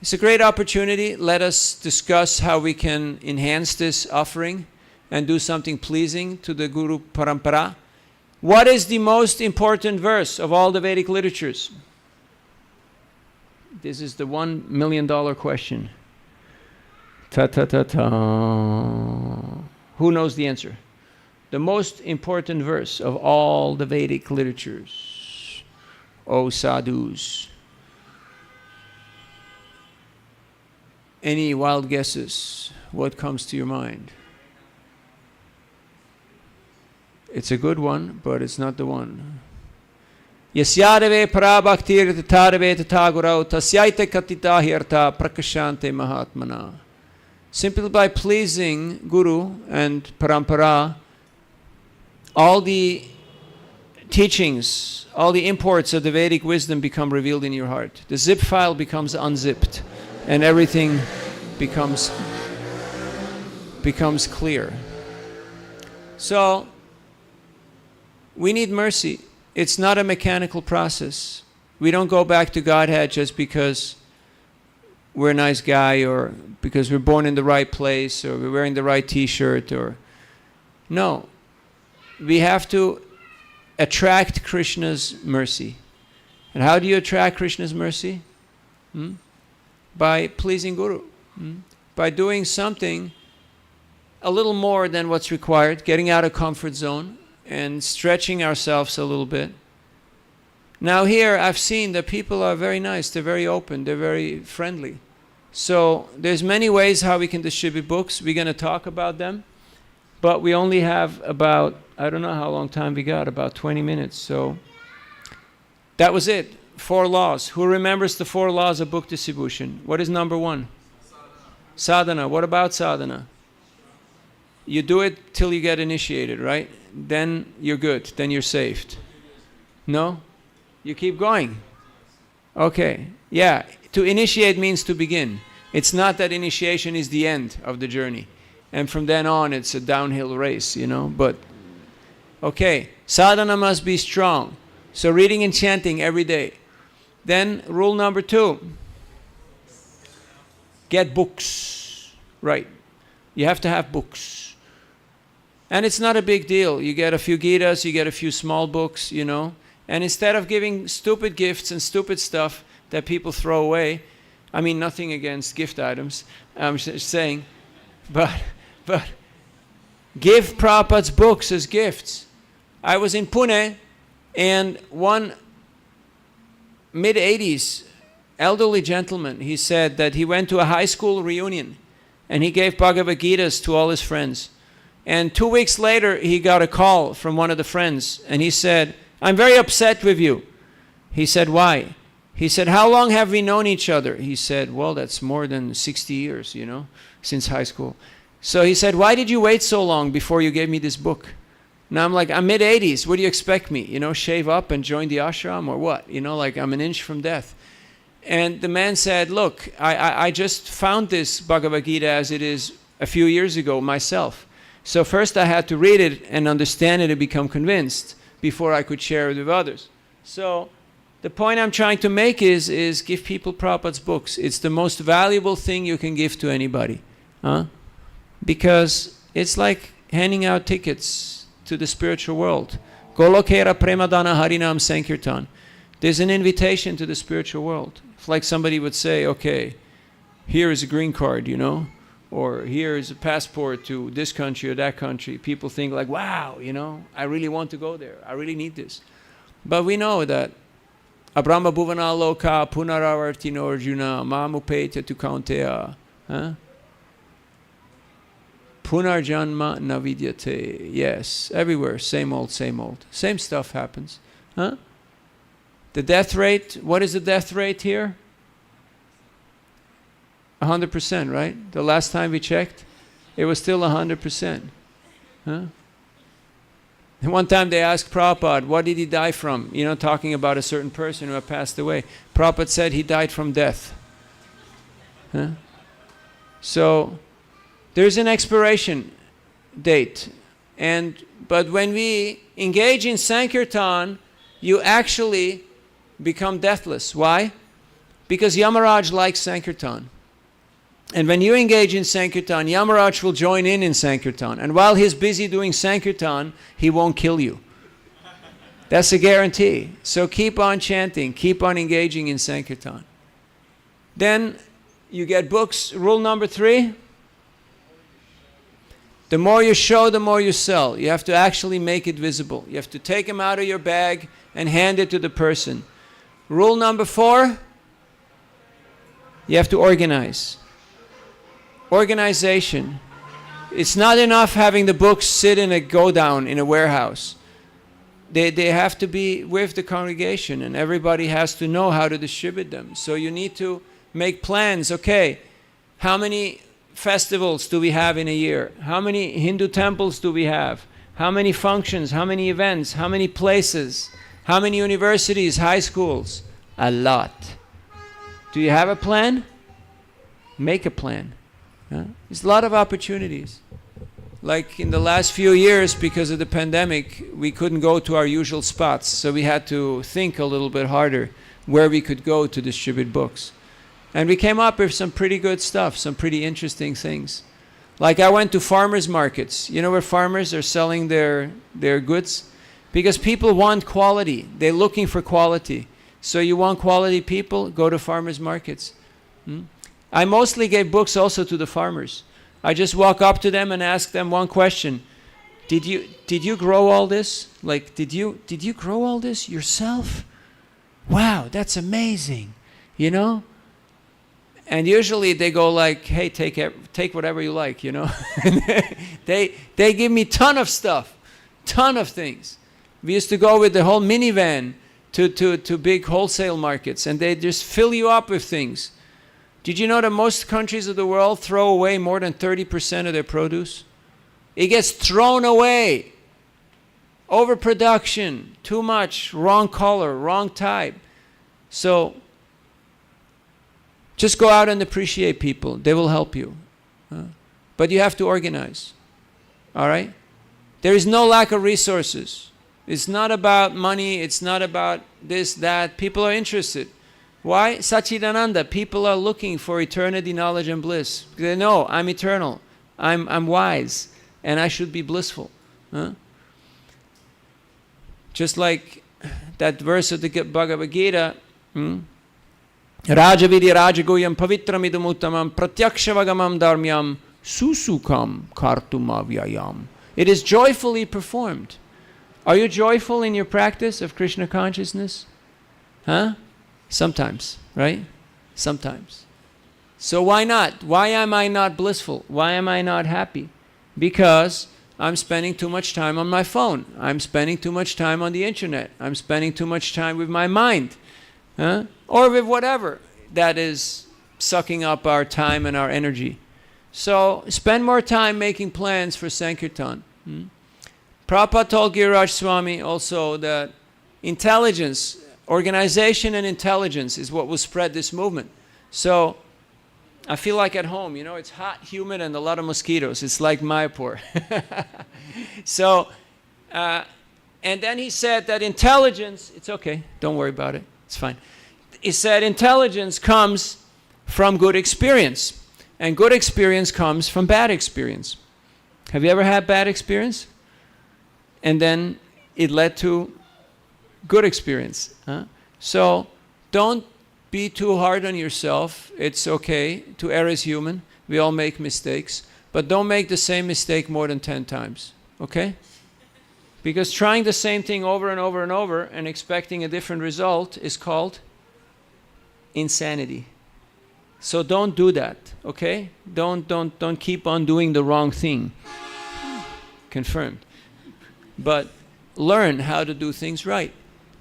it's a great opportunity. Let us discuss how we can enhance this offering and do something pleasing to the Guru Parampara. What is the most important verse of all the Vedic literatures? This is the $1 million question. Ta-ta-ta-ta. Who knows the answer? The most important verse of all the Vedic literatures. O sadhus. Any wild guesses? What comes to your mind? It's a good one, but it's not the one. Yasyadave parabhaktir tatadave tatagurau tasyaita katita hirta prakashante mahatmana. Simply by pleasing Guru and Parampara, all the teachings, all the imports of the Vedic wisdom become revealed in your heart. The zip file becomes unzipped and everything becomes clear. So, we need mercy. It's not a mechanical process. We don't go back to Godhead just because we're a nice guy or because we're born in the right place or we're wearing the right t-shirt or... No. We have to attract Krishna's mercy. And how do you attract Krishna's mercy? By pleasing Guru. By doing something a little more than what's required, getting out of comfort zone, and stretching ourselves a little bit. Now here, I've seen that people are very nice, they're very open, they're very friendly. So there's many ways how we can distribute books. We're going to talk about them. But we only have about, I don't know how long time we got, about 20 minutes. So that was it. 4 laws. Who remembers the 4 laws of book distribution? What is number 1? Sadhana. What about sadhana? You do it till you get initiated, right? Then you're good. Then you're saved. No? You keep going. Okay. Yeah. To initiate means to begin. It's not that initiation is the end of the journey. And from then on, it's a downhill race, But, okay. Sadhana must be strong. So reading and chanting every day. Then rule number 2. Get books. Right. You have to have books. And it's not a big deal. You get a few Gitas, you get a few small books, And instead of giving stupid gifts and stupid stuff that people throw away, I mean, nothing against gift items, I'm just saying, but give Prabhupada's books as gifts. I was in Pune, and one mid-80s elderly gentleman, he said that he went to a high school reunion, and he gave Bhagavad Gitas to all his friends. And 2 weeks later, he got a call from one of the friends, and he said, I'm very upset with you. He said, why? He said, how long have we known each other? He said, well, that's more than 60 years, since high school. So he said, why did you wait so long before you gave me this book? Now I'm like, I'm mid-80s. What do you expect me? Shave up and join the ashram or what? Like I'm an inch from death. And the man said, look, I just found this Bhagavad Gita as it is a few years ago myself. So first I had to read it and understand it and become convinced before I could share it with others. So the point I'm trying to make is give people Prabhupada's books. It's the most valuable thing you can give to anybody. Because it's like handing out tickets to the spiritual world. Golokera Premadana Harinam Sankirtan. There's an invitation to the spiritual world. It's like somebody would say, okay, here is a green card, or here is a passport to this country or that country. People think like, wow, I really want to go there. I really need this. But we know that Abrahma Bhuvana Loka Punaravartino Arjuna Mamupeta tu Kaunteya. Punarjanma Navidyate. Yes, everywhere, same old, same old. Same stuff happens. The death rate, what is the death rate here? 100%, right? The last time we checked, it was still 100%. And one time they asked Prabhupada, what did he die from? You know, talking about a certain person who had passed away. Prabhupada said he died from death. Huh? So there's an expiration date. But when we engage in Sankirtan, you actually become deathless. Why? Because Yamaraj likes Sankirtan. And when you engage in Sankirtan, Yamaraj will join in Sankirtan. And while he's busy doing Sankirtan, he won't kill you. That's a guarantee. So keep on chanting, keep on engaging in Sankirtan. Then you get books. Rule number 3. The more you show, the more you sell. You have to actually make it visible. You have to take them out of your bag and hand it to the person. Rule number 4, you have to organize. Organization. It's not enough having the books sit in a go-down in a warehouse. They have to be with the congregation, and everybody has to know how to distribute them. So you need to make plans. Okay, how many festivals do we have in a year? How many Hindu temples do we have? How many functions? How many events? How many places? How many universities, high schools? A lot. Do you have a plan? Make a plan. There's a lot of opportunities. Like in the last few years, because of the pandemic, we couldn't go to our usual spots, so we had to think a little bit harder where we could go to distribute books. And we came up with some pretty good stuff, some pretty interesting things. Like I went to farmers markets. You know where farmers are selling their goods? Because people want quality. They're looking for quality. So you want quality people, go to farmers markets. I mostly gave books also to the farmers. I just walk up to them and ask them one question. Did you grow all this? Like, did you grow all this yourself? Wow, that's amazing. You know? And usually they go like, hey, take whatever you like, you know? they give me ton of stuff, ton of things. We used to go with the whole minivan to big wholesale markets, and they just fill you up with things. Did you know that most countries of the world throw away more than 30% of their produce? It gets thrown away. Overproduction, too much, wrong color, wrong type. So just go out and appreciate people. They will help you. But you have to organize. All right? There is no lack of resources. It's not about money. It's not about this, that. People are interested. Why? Sachidananda. People are looking for eternity, knowledge, and bliss. They know I'm eternal. I'm wise. And I should be blissful. Just like that verse of the Bhagavad Gita. Rajavidi Rajaguyam Pavitramidam Uttamam Pratyakshavagam Dharmyam Susukam Kartumavyayam. It is joyfully performed. Are you joyful in your practice of Krishna consciousness? Sometimes, right? Sometimes. So why not? Why am I not blissful? Why am I not happy? Because I'm spending too much time on my phone. I'm spending too much time on the internet. I'm spending too much time with my mind. Or with whatever that is sucking up our time and our energy. So spend more time making plans for Sankirtan. Prabhupada told Giriraj Swami also that intelligence, organization and intelligence is what will spread this movement. So I feel like at home, you know, it's hot, humid, and a lot of mosquitoes. It's like Mayapur. So, and then he said that intelligence, it's okay, don't worry about it, it's fine. He said intelligence comes from good experience, and good experience comes from bad experience. Have you ever had bad experience? And then it led to good experience. So don't be too hard on yourself. It's okay to err as human. We all make mistakes. But don't make the same mistake more than 10 times. Okay? Because trying the same thing over and over and over and expecting a different result is called insanity. So don't do that. Okay? Don't keep on doing the wrong thing. Confirmed. But learn how to do things right.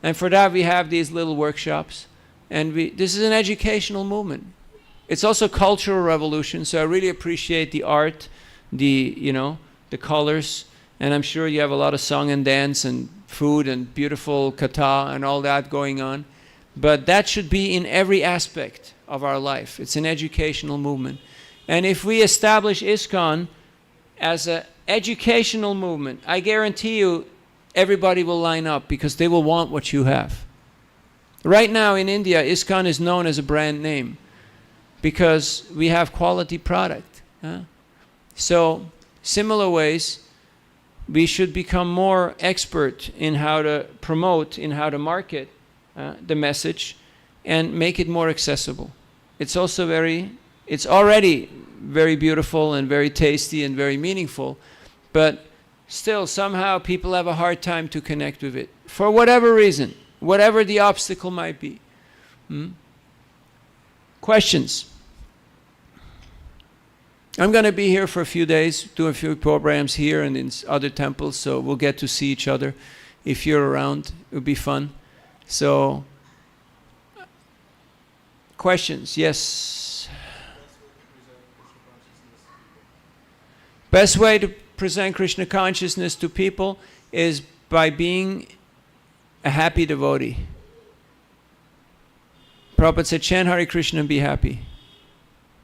And for that we have these little workshops. And this is an educational movement. It's also a cultural revolution, so I really appreciate the art, the colors, And I'm sure you have a lot of song and dance and food and beautiful katha and all that going on. But that should be in every aspect of our life. It's an educational movement. And if we establish ISKCON as an educational movement, I guarantee you everybody will line up because they will want what you have. Right now in India, ISKCON is known as a brand name because we have quality product. So, similar ways, we should become more expert in how to promote, in how to market the message and make it more accessible. It's also it's already very beautiful and very tasty and very meaningful, but still somehow people have a hard time to connect with it for whatever reason, whatever the obstacle might be. Questions? I'm going to be here for a few days, do a few programs here and in other temples, so we'll get to see each other. If you're around, it would be fun. So, questions? Yes? Best way to present Krishna consciousness to people is by being a happy devotee. Prabhupada said, chant Hare Krishna and be happy.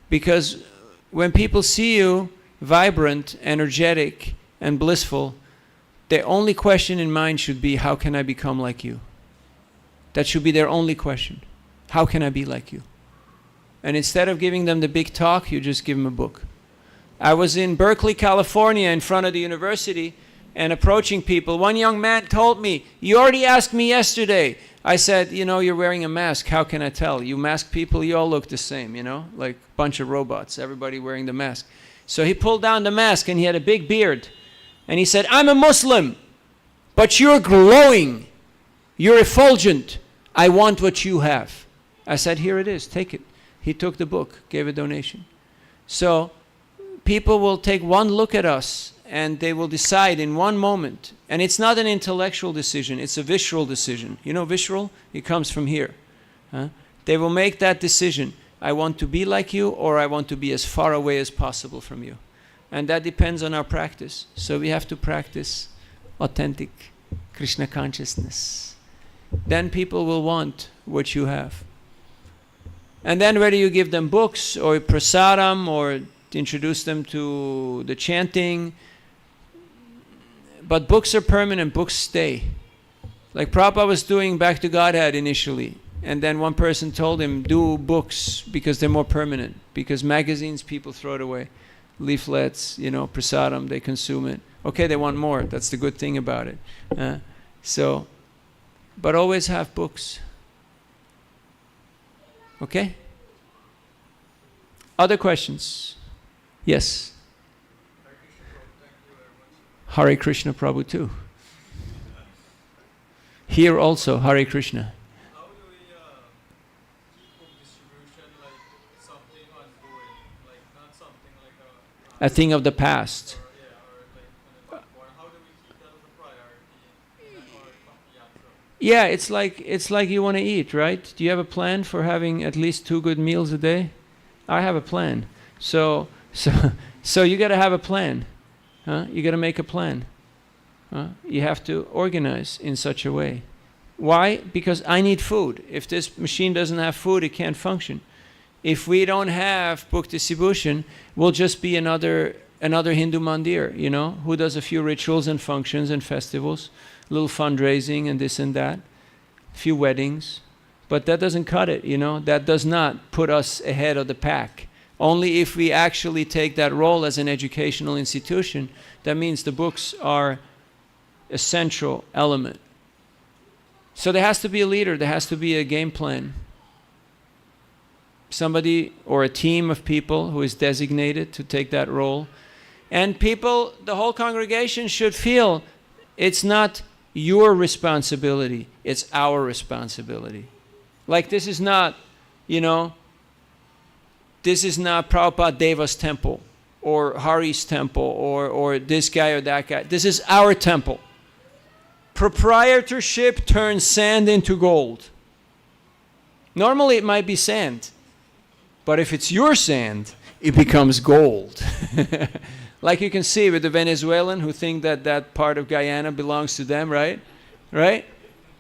Because when people see you vibrant, energetic, and blissful, their only question in mind should be, how can I become like you? That should be their only question. How can I be like you? And instead of giving them the big talk, you just give them a book. I was in Berkeley, California, in front of the university, and approaching people. One young man told me, you already asked me yesterday. I said, you know, you're wearing a mask. How can I tell? You masked people, you all look the same, you know, like a bunch of robots, everybody wearing the mask. So he pulled down the mask and he had a big beard. And he said, I'm a Muslim, but you're glowing. You're effulgent. I want what you have. I said, here it is, take it. He took the book, gave a donation. So people will take one look at us and they will decide in one moment. And it's not an intellectual decision, it's a visceral decision. You know visceral? It comes from here. They will make that decision. I want to be like you, or I want to be as far away as possible from you. And that depends on our practice. So we have to practice authentic Krishna consciousness. Then people will want what you have. And then whether you give them books or prasadam or introduce them to the chanting, but books are permanent, books stay. Like Prabhupada was doing Back to Godhead initially, and then one person told him, do books because they're more permanent, because magazines, people throw it away. Leaflets, you know, prasadam, they consume it. Okay, they want more, that's the good thing about it. But always have books. Okay? Other questions? Yes? Hare Krishna Prabhu too. Here also, Hare Krishna. How do we keep book distribution like something ongoing, like not something like A thing of the past. or how do we keep that as a priority in our yatra? Yeah, it's like you want to eat, right? Do you have a plan for having at least 2 good meals a day? I have a plan. So you got to have a plan. You got to make a plan. You have to organize in such a way. Why? Because I need food. If this machine doesn't have food, it can't function. If we don't have book distribution, we'll just be another Hindu mandir, you know, who does a few rituals and functions and festivals, a little fundraising and this and that, a few weddings. But that doesn't cut it, you know. That does not put us ahead of the pack. Only if we actually take that role as an educational institution, that means the books are a central element. So there has to be a leader, there has to be a game plan. Somebody or a team of people who is designated to take that role. And people, the whole congregation should feel it's not your responsibility, it's our responsibility. Like this is not, you know, this is not Prabhupada Deva's temple or Hari's temple or this guy or that guy. This is our temple. Proprietorship turns sand into gold. Normally it might be sand, but if it's your sand, it becomes gold. Like you can see with the Venezuelan who think that that part of Guyana belongs to them, right? Right?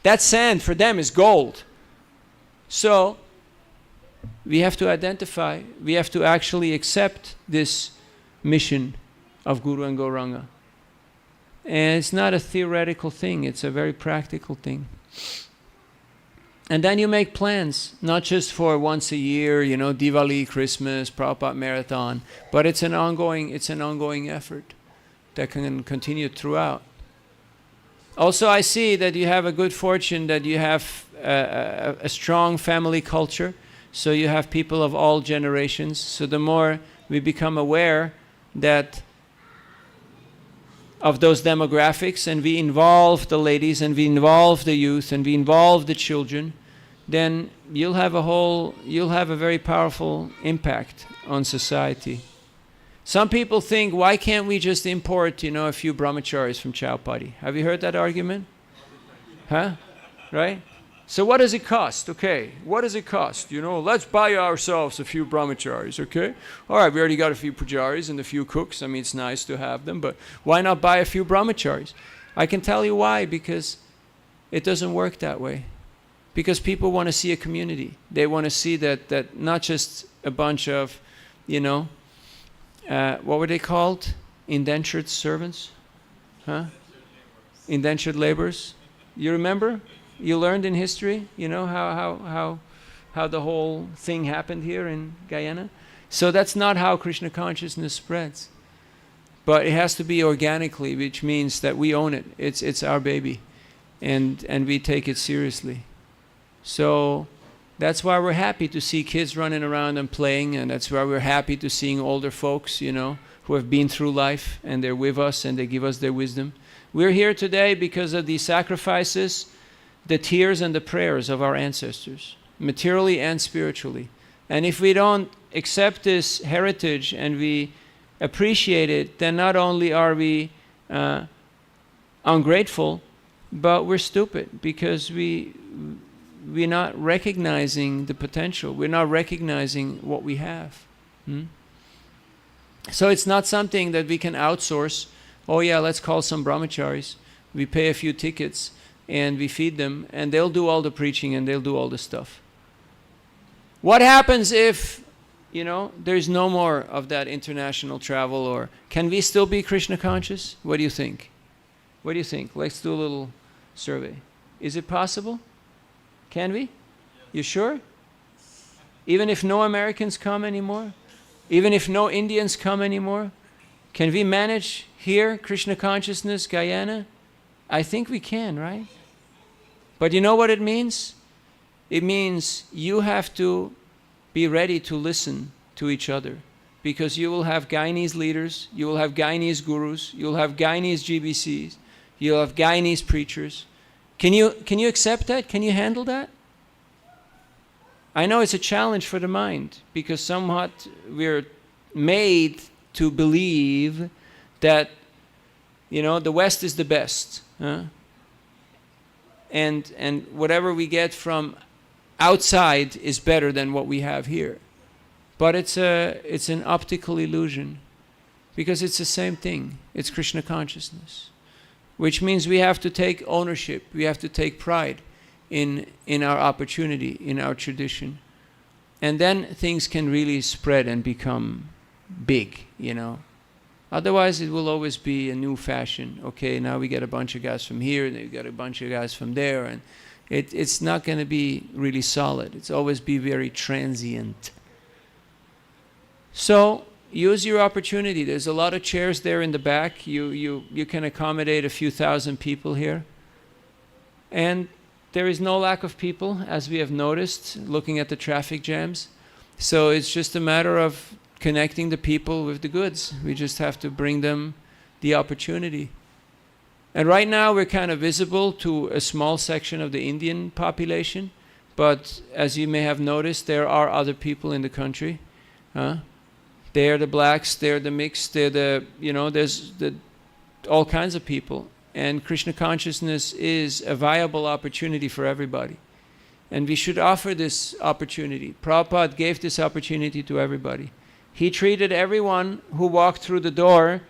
That sand for them is gold. So we have to identify, we have to actually accept this mission of Guru and Gauranga. And it's not a theoretical thing, it's a very practical thing. And then you make plans, not just for once a year, you know, Diwali, Christmas, Prabhupada Marathon, but it's an ongoing effort that can continue throughout. Also, I see that you have a good fortune that you have a strong family culture, so you have people of all generations. So the more we become aware that of those demographics, and we involve the ladies, and we involve the youth, and we involve the children, then you'll have a very powerful impact on society. Some people think, why can't we just import, you know, a few brahmacharis from Chowpatty? Have you heard that argument? Huh? Right? So what does it cost? Okay, what does it cost? You know, let's buy ourselves a few brahmacharis, okay? All right, we already got a few pujaris and a few cooks. I mean, it's nice to have them, but why not buy a few brahmacharis? I can tell you why, because it doesn't work that way. Because people want to see a community. They want to see that not just a bunch of, you know, what were they called? Indentured servants? Huh? Indentured laborers. You remember? You learned in history, you know, how the whole thing happened here in Guyana. So that's not how Krishna consciousness spreads. But it has to be organically, which means that we own it. It's our baby. And we take it seriously. So that's why we're happy to see kids running around and playing, and that's why we're happy to seeing older folks, you know, who have been through life, and they're with us, and they give us their wisdom. We're here today because of the sacrifices, the tears and the prayers of our ancestors, materially and spiritually. And if we don't accept this heritage and we appreciate it, then not only are we ungrateful, but we're stupid, because we're not recognizing the potential. We're not recognizing what we have. So it's not something that we can outsource. Oh yeah, let's call some brahmacharis. We pay a few tickets and we feed them, and they'll do all the preaching and they'll do all the stuff. What happens if, you know, there's no more of that international travel? Or can we still be Krishna conscious? What do you think? What do you think? Let's do a little survey. Is it possible? Can we? You sure? Even if no Americans come anymore? Even if no Indians come anymore? Can we manage here, Krishna consciousness, Guyana? I think we can, right? But you know what it means? It means you have to be ready to listen to each other, because you will have Guyanese leaders, you will have Guyanese gurus, you'll have Guyanese GBCs, you'll have Guyanese preachers. Can you accept that? Can you handle that? I know it's a challenge for the mind, because somewhat we're made to believe that, you know, the West is the best. And whatever we get from outside is better than what we have here. But it's an optical illusion, because it's the same thing. It's Krishna consciousness, which means we have to take ownership. We have to take pride in our opportunity, in our tradition. And then things can really spread and become big, you know. Otherwise, it will always be a new fashion. Okay, now we get a bunch of guys from here, and then we got a bunch of guys from there, and it's not going to be really solid. It's always be very transient. So use your opportunity. There's a lot of chairs there in the back. You can accommodate a few thousand people here. And there is no lack of people, as we have noticed, looking at the traffic jams. So it's just a matter of connecting the people with the goods. We just have to bring them the opportunity. And right now we're kind of visible to a small section of the Indian population, but as you may have noticed, there are other people in the country. They're the blacks, they're the mixed, they're the, you know, there's all kinds of people. And Krishna consciousness is a viable opportunity for everybody. And we should offer this opportunity. Prabhupada gave this opportunity to everybody. He treated everyone who walked through the door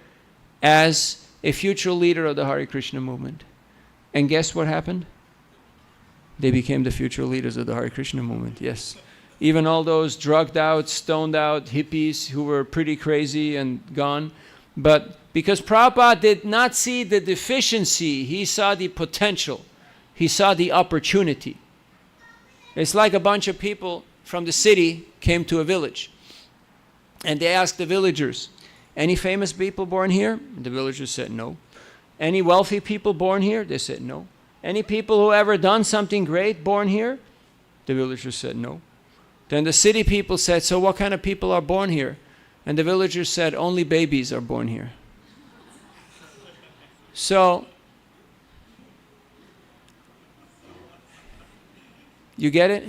as a future leader of the Hare Krishna movement. And guess what happened? They became the future leaders of the Hare Krishna movement, yes. Even all those drugged out, stoned out hippies who were pretty crazy and gone. But because Prabhupada did not see the deficiency, he saw the potential. He saw the opportunity. It's like a bunch of people from the city came to a village. And they asked the villagers, any famous people born here? The villagers said no. Any wealthy people born here? They said no. Any people who ever done something great born here? The villagers said no. Then the city people said, so what kind of people are born here? And the villagers said, only babies are born here. So, you get it?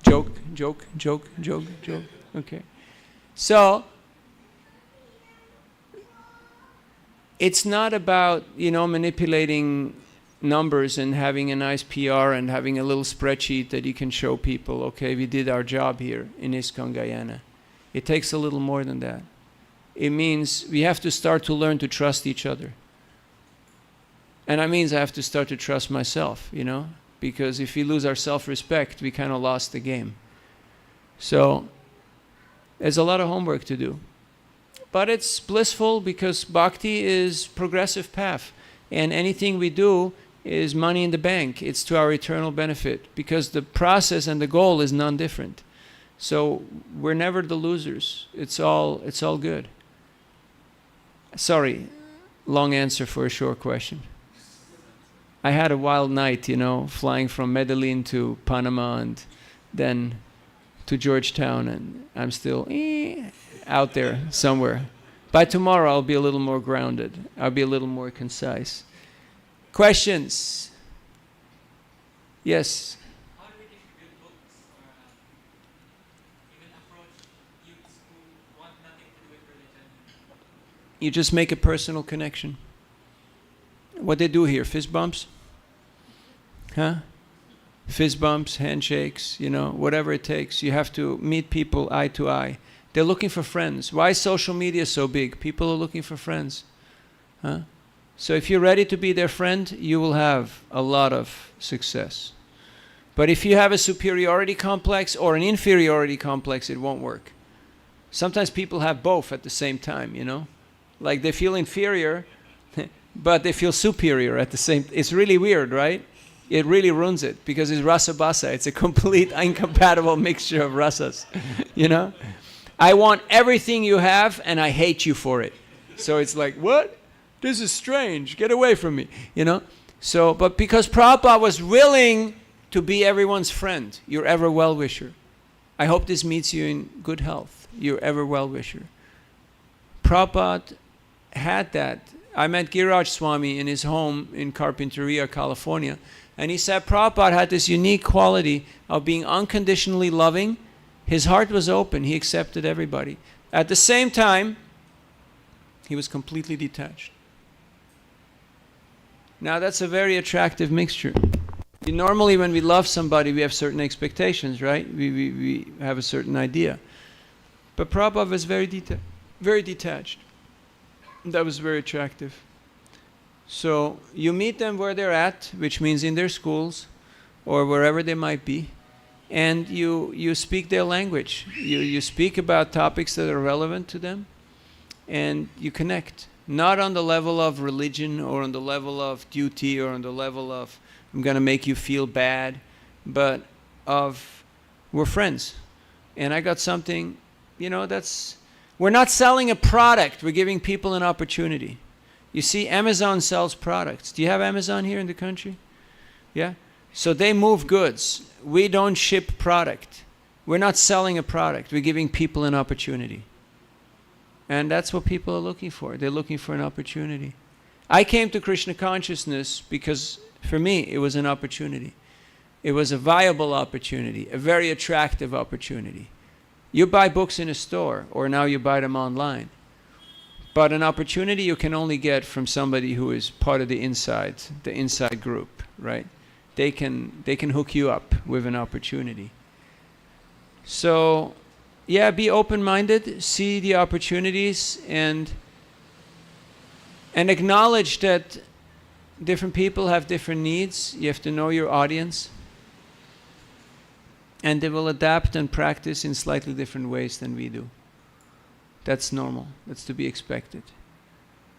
Joke, joke, joke, joke, joke. Okay. So, it's not about, manipulating numbers and having a nice PR and having a little spreadsheet that you can show people, okay, we did our job here in ISKCON Guyana. It takes a little more than that. It means we have to start to learn to trust each other. And that means I have to start to trust myself, because if we lose our self-respect, we kind of lost the game. So, there's a lot of homework to do. But it's blissful because bhakti is progressive path. And anything we do is money in the bank. It's to our eternal benefit because the process and the goal is non-different. So we're never the losers. It's all good. Sorry, long answer for a short question. I had a wild night, flying from Medellin to Panama and then to Georgetown, and I'm still out there somewhere. By tomorrow, I'll be a little more grounded. I'll be a little more concise. Questions? Yes? How do we distribute books or even approach youths who want nothing to do with religion? You just make a personal connection. What they do here, fist bumps? Huh? Fist bumps, handshakes, whatever it takes. You have to meet people eye to eye. They're looking for friends. Why is social media so big? People are looking for friends. Huh? So if you're ready to be their friend, you will have a lot of success. But if you have a superiority complex or an inferiority complex, it won't work. Sometimes people have both at the same time, Like they feel inferior, but they feel superior at the same time. It's really weird, right? It really ruins it because it's rasa basa. It's a complete incompatible mixture of rasas, I want everything you have and I hate you for it. So it's like, what? This is strange. Get away from me, So, but because Prabhupada was willing to be everyone's friend, your ever well-wisher. I hope this meets you in good health, your ever well-wisher. Prabhupada had that. I met Giriraj Swami in his home in Carpinteria, California, and he said Prabhupada had this unique quality of being unconditionally loving. His heart was open. He accepted everybody. At the same time, he was completely detached. Now that's a very attractive mixture. Normally when we love somebody, we have certain expectations, right? We have a certain idea. But Prabhupada was very detached. That was very attractive. So you meet them where they're at, which means in their schools or wherever they might be, and you speak their language. You speak about topics that are relevant to them, and you connect. Not on the level of religion or on the level of duty or on the level of I'm going to make you feel bad, but of we're friends. And I got something, we're not selling a product, we're giving people an opportunity. You see, Amazon sells products. Do you have Amazon here in the country? Yeah? So they move goods. We don't ship product. We're not selling a product, we're giving people an opportunity. And that's what people are looking for. They're looking for an opportunity. I came to Krishna consciousness because, for me, it was an opportunity. It was a viable opportunity, a very attractive opportunity. You buy books in a store, or now you buy them online. But an opportunity you can only get from somebody who is part of the inside group, right? They can hook you up with an opportunity. So, yeah, be open-minded, see the opportunities, and And acknowledge that different people have different needs. You have to know your audience. And they will adapt and practice in slightly different ways than we do. That's normal. That's to be expected.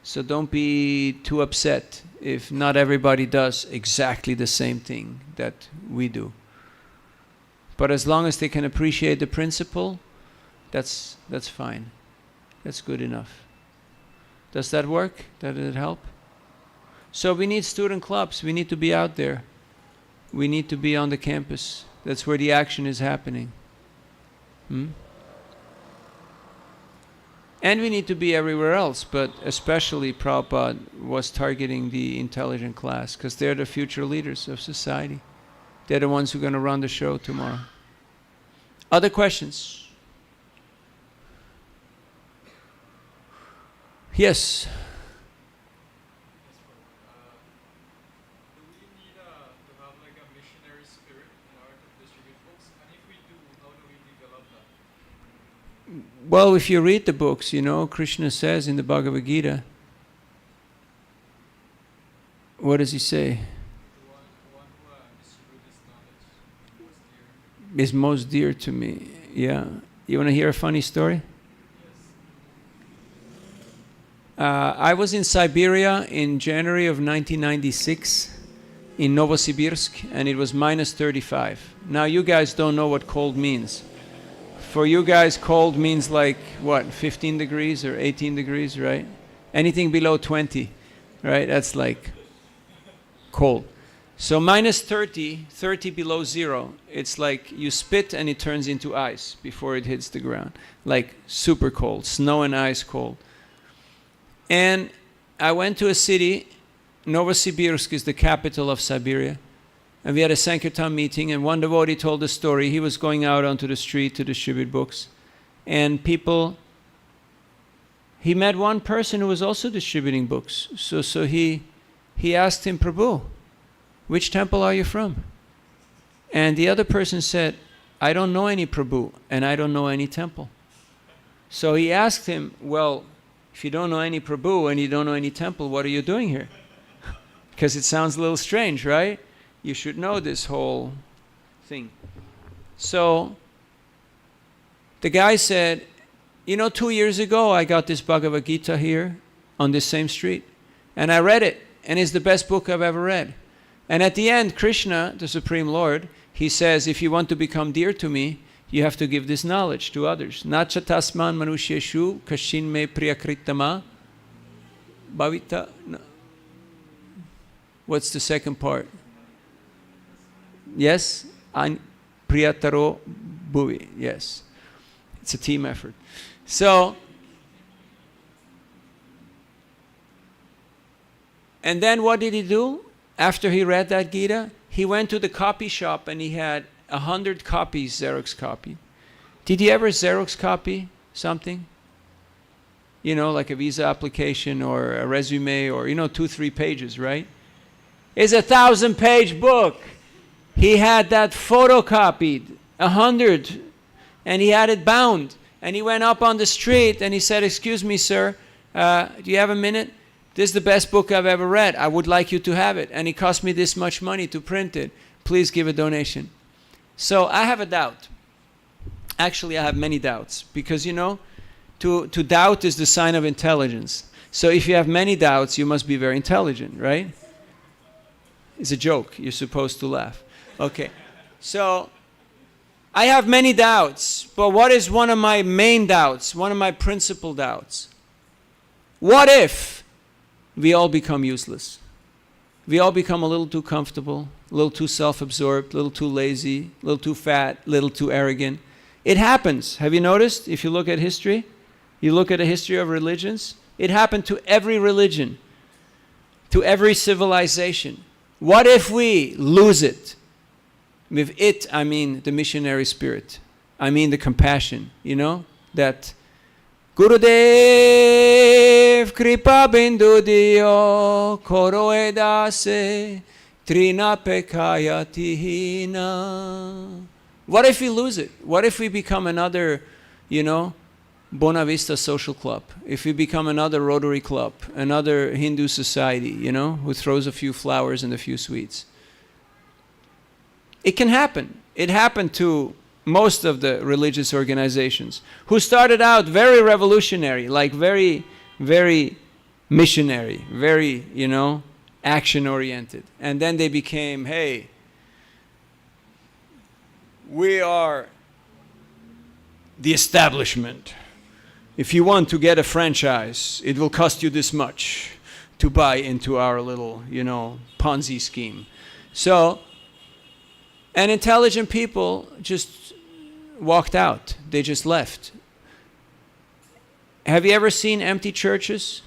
So don't be too upset if not everybody does exactly the same thing that we do. But as long as they can appreciate the principle, that's fine. That's good enough. Does that work? Does it help? So we need student clubs. We need to be out there. We need to be on the campus. That's where the action is happening. And we need to be everywhere else, but especially Prabhupada was targeting the intelligent class because they're the future leaders of society. They're the ones who are going to run the show tomorrow. Other questions? Yes. Do we need to have like a missionary spirit in order to distribute books? And if we do, how do we develop that? Well, if you read the books, you know, Krishna says in the Bhagavad Gita, what does he say? The one who distributes knowledge Is most dear to me. Yeah. You want to hear a funny story? I was in Siberia in January of 1996 in Novosibirsk, and it was minus 35. Now you guys don't know what cold means. For you guys, cold means like, what, 15 degrees or 18 degrees, right? Anything below 20, right? That's like cold. So minus 30, 30 below zero, it's like you spit and it turns into ice before it hits the ground. Like super cold, snow and ice cold. And I went to a city, Novosibirsk is the capital of Siberia, and we had a Sankirtan meeting, and one devotee told a story. He was going out onto the street to distribute books, and he met one person who was also distributing books. So he asked him, Prabhu, which temple are you from? And the other person said, I don't know any Prabhu, and I don't know any temple. So he asked him, well, if you don't know any Prabhu and you don't know any temple, what are you doing here? Because it sounds a little strange, right? You should know this whole thing. So the guy said, you know, 2 years ago I got this Bhagavad Gita here on this same street, and I read it, and it's the best book I've ever read. And at the end, Krishna, the Supreme Lord, he says, if you want to become dear to me, you have to give this knowledge to others. Nacha tasman manusheshu kashin me priyakritama bhavita. What's the second part? Yes? Priyataro bhuvi. Yes. It's a team effort. So, and then what did he do? After he read that Gita, he went to the copy shop and he had 100 copies, Xerox copy. Did you ever Xerox copy something? You know, like a visa application or a resume or, 2-3 pages, right? It's a 1,000-page book. He had that photocopied, 100, and he had it bound. And he went up on the street and he said, excuse me, sir, do you have a minute? This is the best book I've ever read. I would like you to have it. And it cost me this much money to print it. Please give a donation. So I have a doubt. Actually, I have many doubts. Because, to doubt is the sign of intelligence. So if you have many doubts, you must be very intelligent, right? It's a joke. You're supposed to laugh. Okay. So I have many doubts. But what is one of my main doubts? One of my principal doubts? What if we all become useless? We all become a little too comfortable, a little too self-absorbed, a little too lazy, a little too fat, a little too arrogant. It happens. Have you noticed? If you look at history, you look at the history of religions, it happened to every religion, to every civilization. What if we lose it? With it, I mean the missionary spirit. I mean the compassion, that Gurudev Kripa Bindu Dio Koro Edase Trina Pekaya Tihina. What if we lose it? What if we become another, Buena Vista Social Club, if we become another Rotary Club, another Hindu society, you know, who throws a few flowers and a few sweets. It can happen. It happened to most of the religious organizations who started out very revolutionary, like very, very missionary, very, you know, action-oriented. And then they became, hey, we are the establishment. If you want to get a franchise, it will cost you this much to buy into our little, you know, Ponzi scheme. So, and intelligent people just walked out. They just left. Have you ever seen empty churches?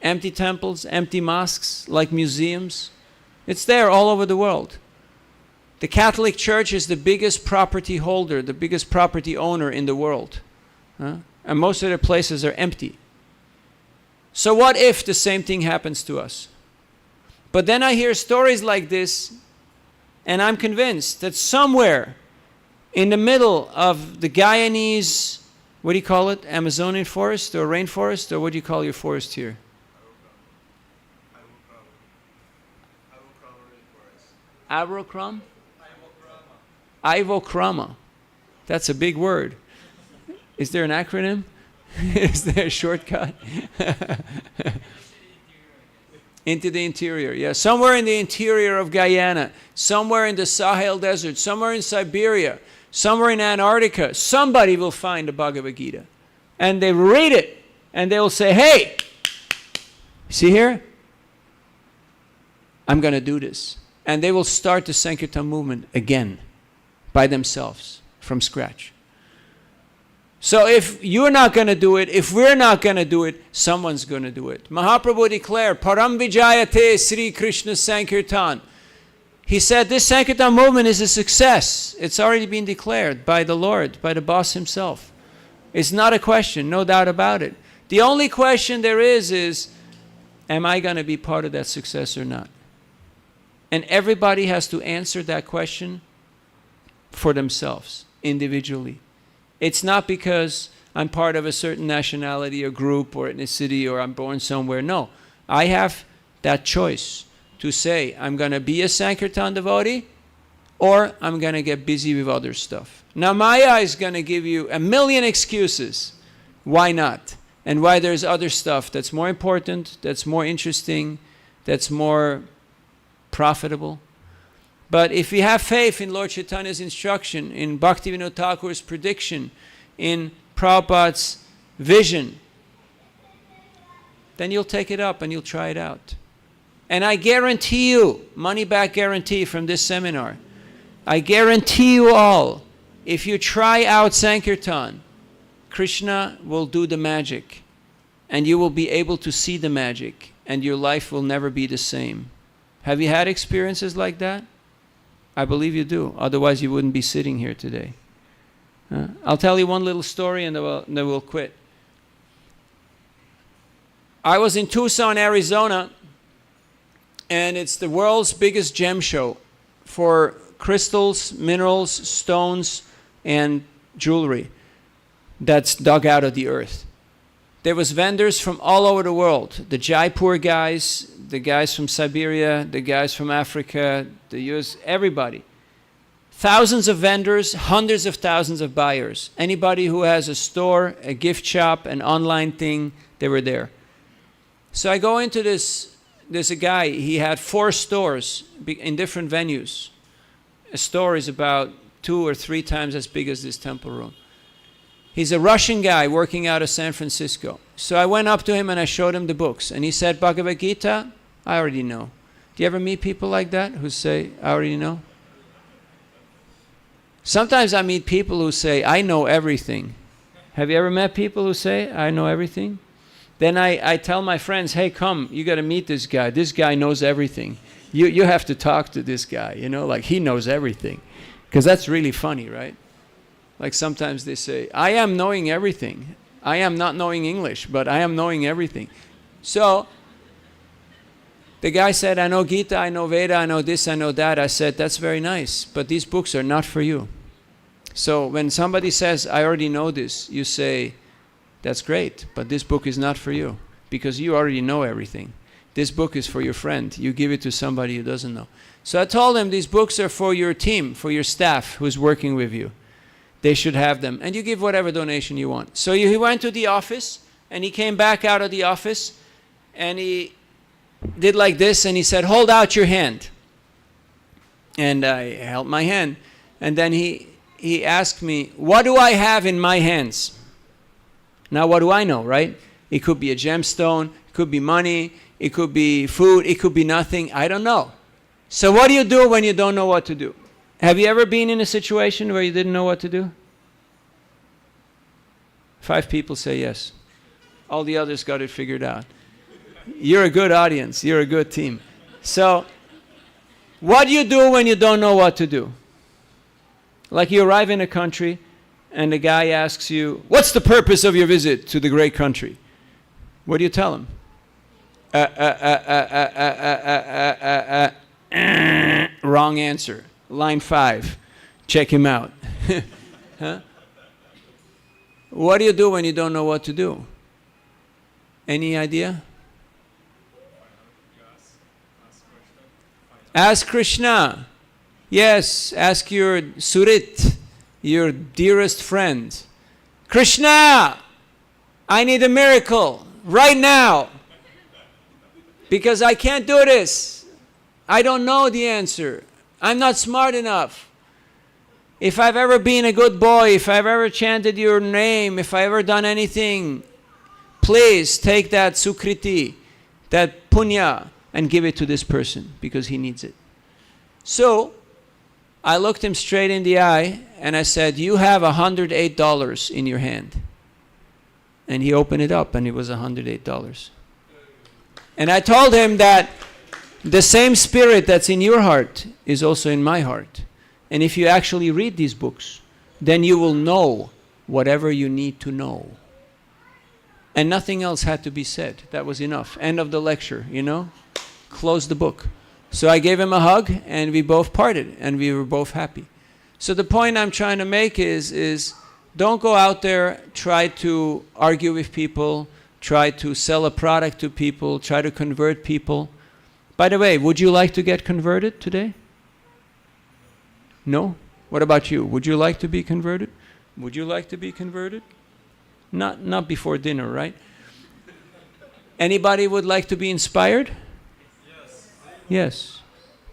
Empty temples, empty mosques, like museums? It's there all over the world. The Catholic Church is the biggest property holder, the biggest property owner in the world. And most of their places are empty. So what if the same thing happens to us? But then I hear stories like this, and I'm convinced that somewhere in the middle of the Guyanese, what do you call it, Amazonian forest or rainforest, or what do you call your forest here? Avrocrom? Ivocrama. That's a big word. Is there an acronym? Is there a shortcut? Into the interior, yeah. Somewhere in the interior of Guyana, somewhere in the Sahel Desert, somewhere in Siberia, somewhere in Antarctica, somebody will find the Bhagavad Gita. And they read it, and they will say, hey, see here? I'm going to do this. And they will start the Sankirtan movement again, by themselves, from scratch. So if you're not going to do it, if we're not going to do it, someone's going to do it. Mahaprabhu declared, Param Vijayate Sri Krishna Sankirtan. He said this Sankirtan movement is a success. It's already been declared by the Lord, by the boss himself. It's not a question, no doubt about it. The only question there is, am I going to be part of that success or not? And everybody has to answer that question for themselves, individually. It's not because I'm part of a certain nationality or group or ethnicity or I'm born somewhere. No, I have that choice to say I'm going to be a Sankirtan devotee or I'm going to get busy with other stuff. Now Maya is going to give you a million excuses why not and why there's other stuff that's more important, that's more interesting, that's more profitable. But if you have faith in Lord Chaitanya's instruction, in Bhaktivinoda Thakur's prediction, in Prabhupada's vision, then you'll take it up and you'll try it out. And I guarantee you, money back guarantee from this seminar, I guarantee you all, if you try out Sankirtan, Krishna will do the magic and you will be able to see the magic and your life will never be the same. Have you had experiences like that? I believe you do. Otherwise, you wouldn't be sitting here today. I'll tell you one little story and then we'll quit. I was in Tucson, Arizona, and it's the world's biggest gem show for crystals, minerals, stones, and jewelry that's dug out of the earth. There was vendors from all over the world. The Jaipur guys, the guys from Siberia, the guys from Africa, the US, everybody. Thousands of vendors, hundreds of thousands of buyers. Anybody who has a store, a gift shop, an online thing, they were there. So I go into this, there's a guy, he had 4 stores in different venues. A store is about 2 or 3 times as big as this temple room. He's a Russian guy working out of San Francisco. So I went up to him and I showed him the books. And he said, Bhagavad Gita, I already know. Do you ever meet people like that who say, I already know? Sometimes I meet people who say, I know everything. Have you ever met people who say, I know everything? Then I tell my friends, hey, come, you got to meet this guy. This guy knows everything. You have to talk to this guy, you know, like he knows everything. Because that's really funny, right? Like sometimes they say, I am knowing everything. I am not knowing English, but I am knowing everything. So the guy said, I know Gita, I know Veda, I know this, I know that. I said, that's very nice, but these books are not for you. So when somebody says, I already know this, you say, That's great, but this book is not for you because you already know everything. This book is for your friend. You give it to somebody who doesn't know. So I told him these books are for your team, for your staff who's working with you. They should have them. And you give whatever donation you want. So he went to the office, and he came back out of the office, and he did like this, and he said, hold out your hand. And I held my hand. And then he asked me, what do I have in my hands? Now, what do I know, right? It could be a gemstone. It could be money. It could be food. It could be nothing. I don't know. So what do you do when you don't know what to do? Have you ever been in a situation where you didn't know what to do? 5 people say yes. All the others got it figured out. You're a good audience. You're a good team. So what do you do when you don't know what to do? Like you arrive in a country and the guy asks you, what's the purpose of your visit to the great country? What do you tell him? Wrong answer. Line 5. Check him out. Huh? What do you do when you don't know what to do? Any idea? Ask Krishna. Yes, ask your Surit, your dearest friend. Krishna, I need a miracle right now because I can't do this. I don't know the answer. I'm not smart enough. If I've ever been a good boy, if I've ever chanted your name, if I've ever done anything, please take that sukriti, that punya, and give it to this person because he needs it. So I looked him straight in the eye and I said, you have $108 in your hand. And he opened it up and it was $108. And I told him that the same spirit that's in your heart is also in my heart. And if you actually read these books, then you will know whatever you need to know. And nothing else had to be said. That was enough. End of the lecture, you know? Close the book. So I gave him a hug and we both parted and we were both happy. So the point I'm trying to make is don't go out there, try to argue with people, try to sell a product to people, try to convert people. By the way, would you like to get converted today? No? What about you? Would you like to be converted? Would you like to be converted? Not before dinner, right? Anybody would like to be inspired? Yes.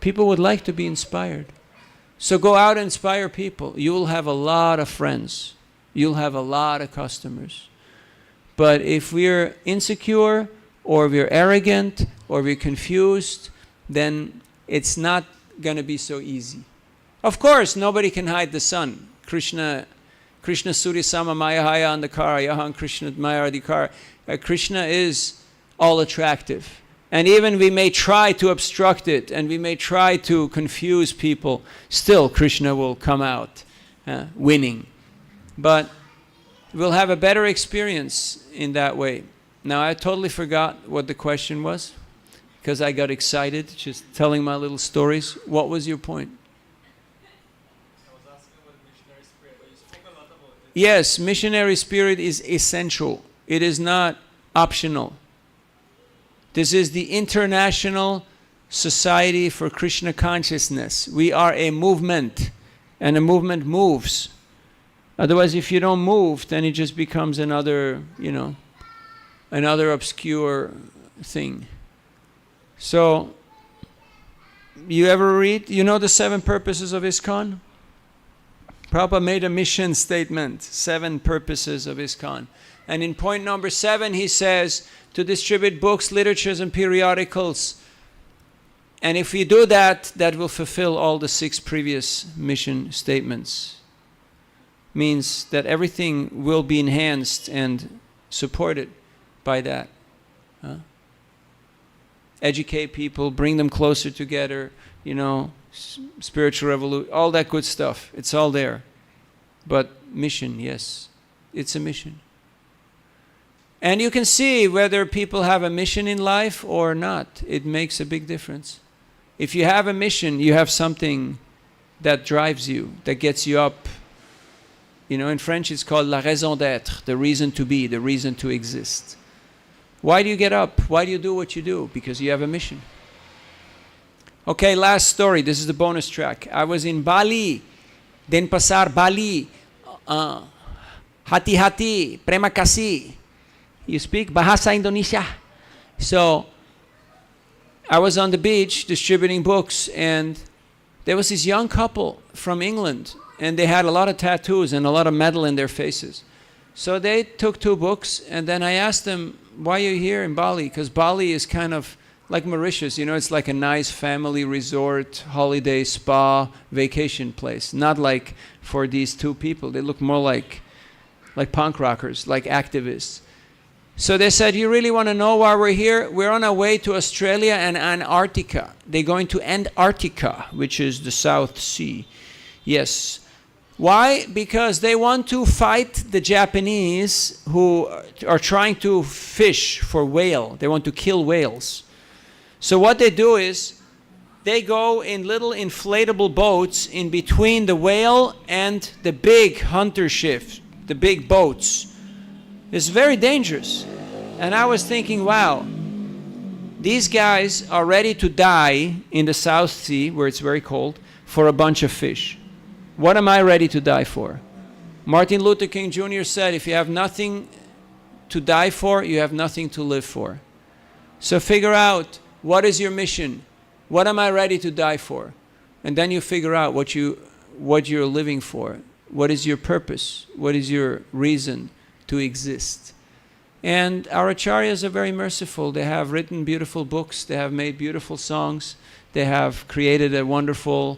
People would like to be inspired. So go out and inspire people. You will have a lot of friends. You'll have a lot of customers. But if we're insecure, or we're arrogant, or we're confused, then it's not going to be so easy. Of course, nobody can hide the sun. Krishna Suri Sama Maya Haya Andakara Yahan Krishna Maya Adhikara. Krishna is all attractive. And even we may try to obstruct it, and we may try to confuse people, still Krishna will come out winning. But we'll have a better experience in that way. Now, I totally forgot what the question was, because I got excited just telling my little stories. What was your point? I was asking about missionary spirit, but you spoke a lot about it. Yes, missionary spirit is essential. It is not optional. This is the International Society for Krishna Consciousness. We are a movement, and a movement moves. Otherwise, if you don't move, then it just becomes another, another obscure thing. So, you ever read, you know the 7 purposes of ISKCON? Prabhupada made a mission statement, 7 purposes of ISKCON. And in point number 7, he says, to distribute books, literatures, and periodicals. And if we do that, that will fulfill all the 6 previous mission statements. Means that everything will be enhanced and supported by that. Educate people, bring them closer together, spiritual revolution, all that good stuff. It's all there. But mission, yes, it's a mission. And you can see whether people have a mission in life or not. It makes a big difference. If you have a mission, you have something that drives you, that gets you up You know, in French it's called la raison d'être, the reason to be, the reason to exist. Why do you get up? Why do you do what you do? Because you have a mission. Okay, last story. This is the bonus track. I was in Bali, Denpasar, Bali. Hati-hati, prema kasih. You speak Bahasa Indonesia. So I was on the beach distributing books, and there was this young couple from England, and they had a lot of tattoos and a lot of metal in their faces. So they took 2 books, and then I asked them, why are you here in Bali? Because Bali is kind of like Mauritius, you know, it's like a nice family resort, holiday, spa, vacation place. Not like for these 2 people. They look more like punk rockers, like activists. So they said, you really want to know why we're here? We're on our way to Australia and Antarctica. They're going to Antarctica, which is the South Sea. Yes. Why? Because they want to fight the Japanese who are trying to fish for whale. They want to kill whales. So what they do is they go in little inflatable boats in between the whale and the big hunter ship, the big boats. It's very dangerous. And I was thinking, wow, these guys are ready to die in the South Sea, where it's very cold, for a bunch of fish. What am I ready to die for? Martin Luther King Jr. said, if you have nothing to die for, you have nothing to live for. So figure out, what is your mission? What am I ready to die for? And then you figure out what you're living for. What is your purpose? What is your reason to exist? And our acharyas are very merciful. They have written beautiful books. They have made beautiful songs. They have created a wonderful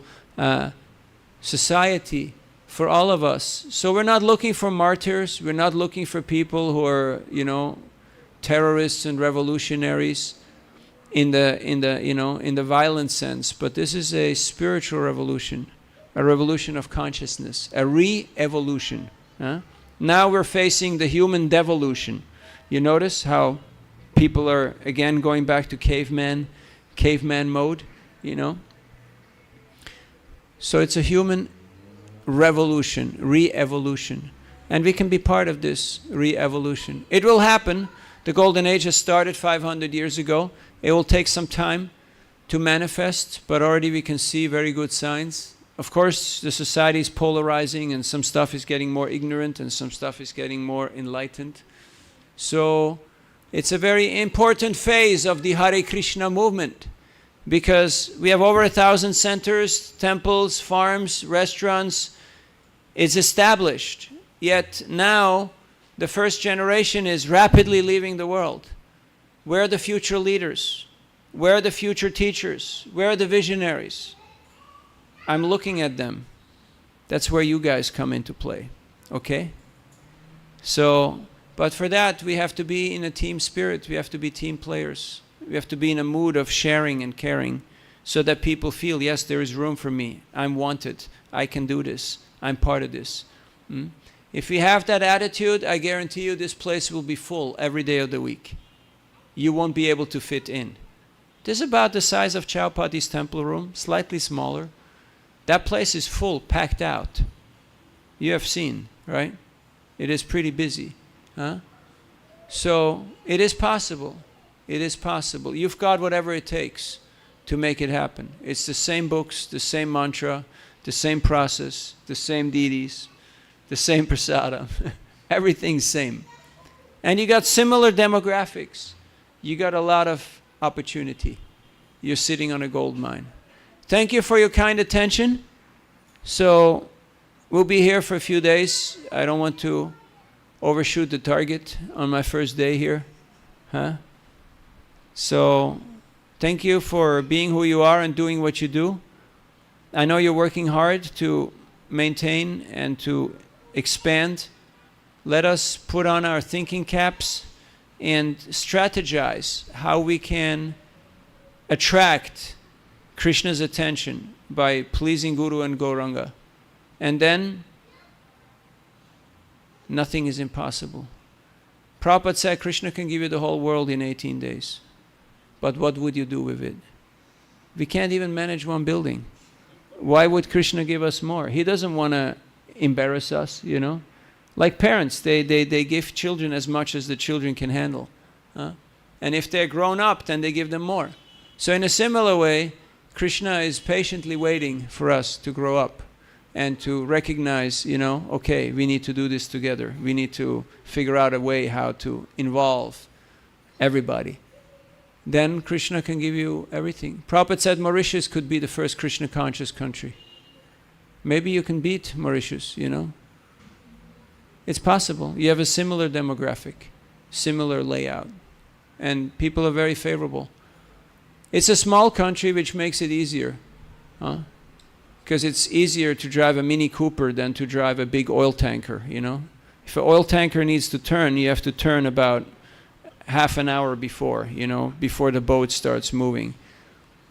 society for all of us. So we're not looking for martyrs. We're not looking for people who are, you know, terrorists and revolutionaries in the violent sense. But this is a spiritual revolution, a revolution of consciousness, a re-evolution. Now we're facing the human devolution. You notice how people are again going back to caveman mode, you know? So it's a human revolution, re-evolution. And we can be part of this re-evolution. It will happen. The Golden Age has started 500 years ago. It will take some time to manifest, but already we can see very good signs. Of course, the society is polarizing, and some stuff is getting more ignorant, and some stuff is getting more enlightened. So it's a very important phase of the Hare Krishna movement, because we have over 1,000 centers, temples, farms, restaurants. It's established. Yet now, the first generation is rapidly leaving the world. Where are the future leaders? Where are the future teachers? Where are the visionaries? I'm looking at them. That's where you guys come into play. Okay? So, but for that, we have to be in a team spirit. We have to be team players. We have to be in a mood of sharing and caring, so that people feel, yes, there is room for me. I'm wanted. I can do this. I'm part of this. If we have that attitude, I guarantee you this place will be full every day of the week. You won't be able to fit in. This is about the size of Chaupati's temple room, slightly smaller. That place is full, packed out. You have seen, right? It is pretty busy. So it is possible. It is possible. You've got whatever it takes to make it happen. It's the same books, the same mantra, the same process, the same deities, the same prasadam. Everything's same. And you got similar demographics. You got a lot of opportunity. You're sitting on a gold mine. Thank you for your kind attention. So we'll be here for a few days. I don't want to overshoot the target on my first day here. So thank you for being who you are and doing what you do. I know you're working hard to maintain and to expand. Let us put on our thinking caps and strategize how we can attract Krishna's attention by pleasing Guru and Gauranga. And then nothing is impossible. Prabhupada said Krishna can give you the whole world in 18 days. But what would you do with it? We can't even manage one building. Why would Krishna give us more? He doesn't want to embarrass us, you know. Like parents, they give children as much as the children can handle. And if they're grown up, then they give them more. So in a similar way, Krishna is patiently waiting for us to grow up and to recognize, you know, okay, we need to do this together. We need to figure out a way how to involve everybody. Then Krishna can give you everything. Prabhupada said Mauritius could be the first Krishna conscious country. Maybe you can beat Mauritius, you know. It's possible. You have a similar demographic, similar layout, and people are very favorable. It's a small country, which makes it easier, because it's easier to drive a Mini Cooper than to drive a big oil tanker, you know. If an oil tanker needs to turn, you have to turn about half an hour before, you know, before the boat starts moving.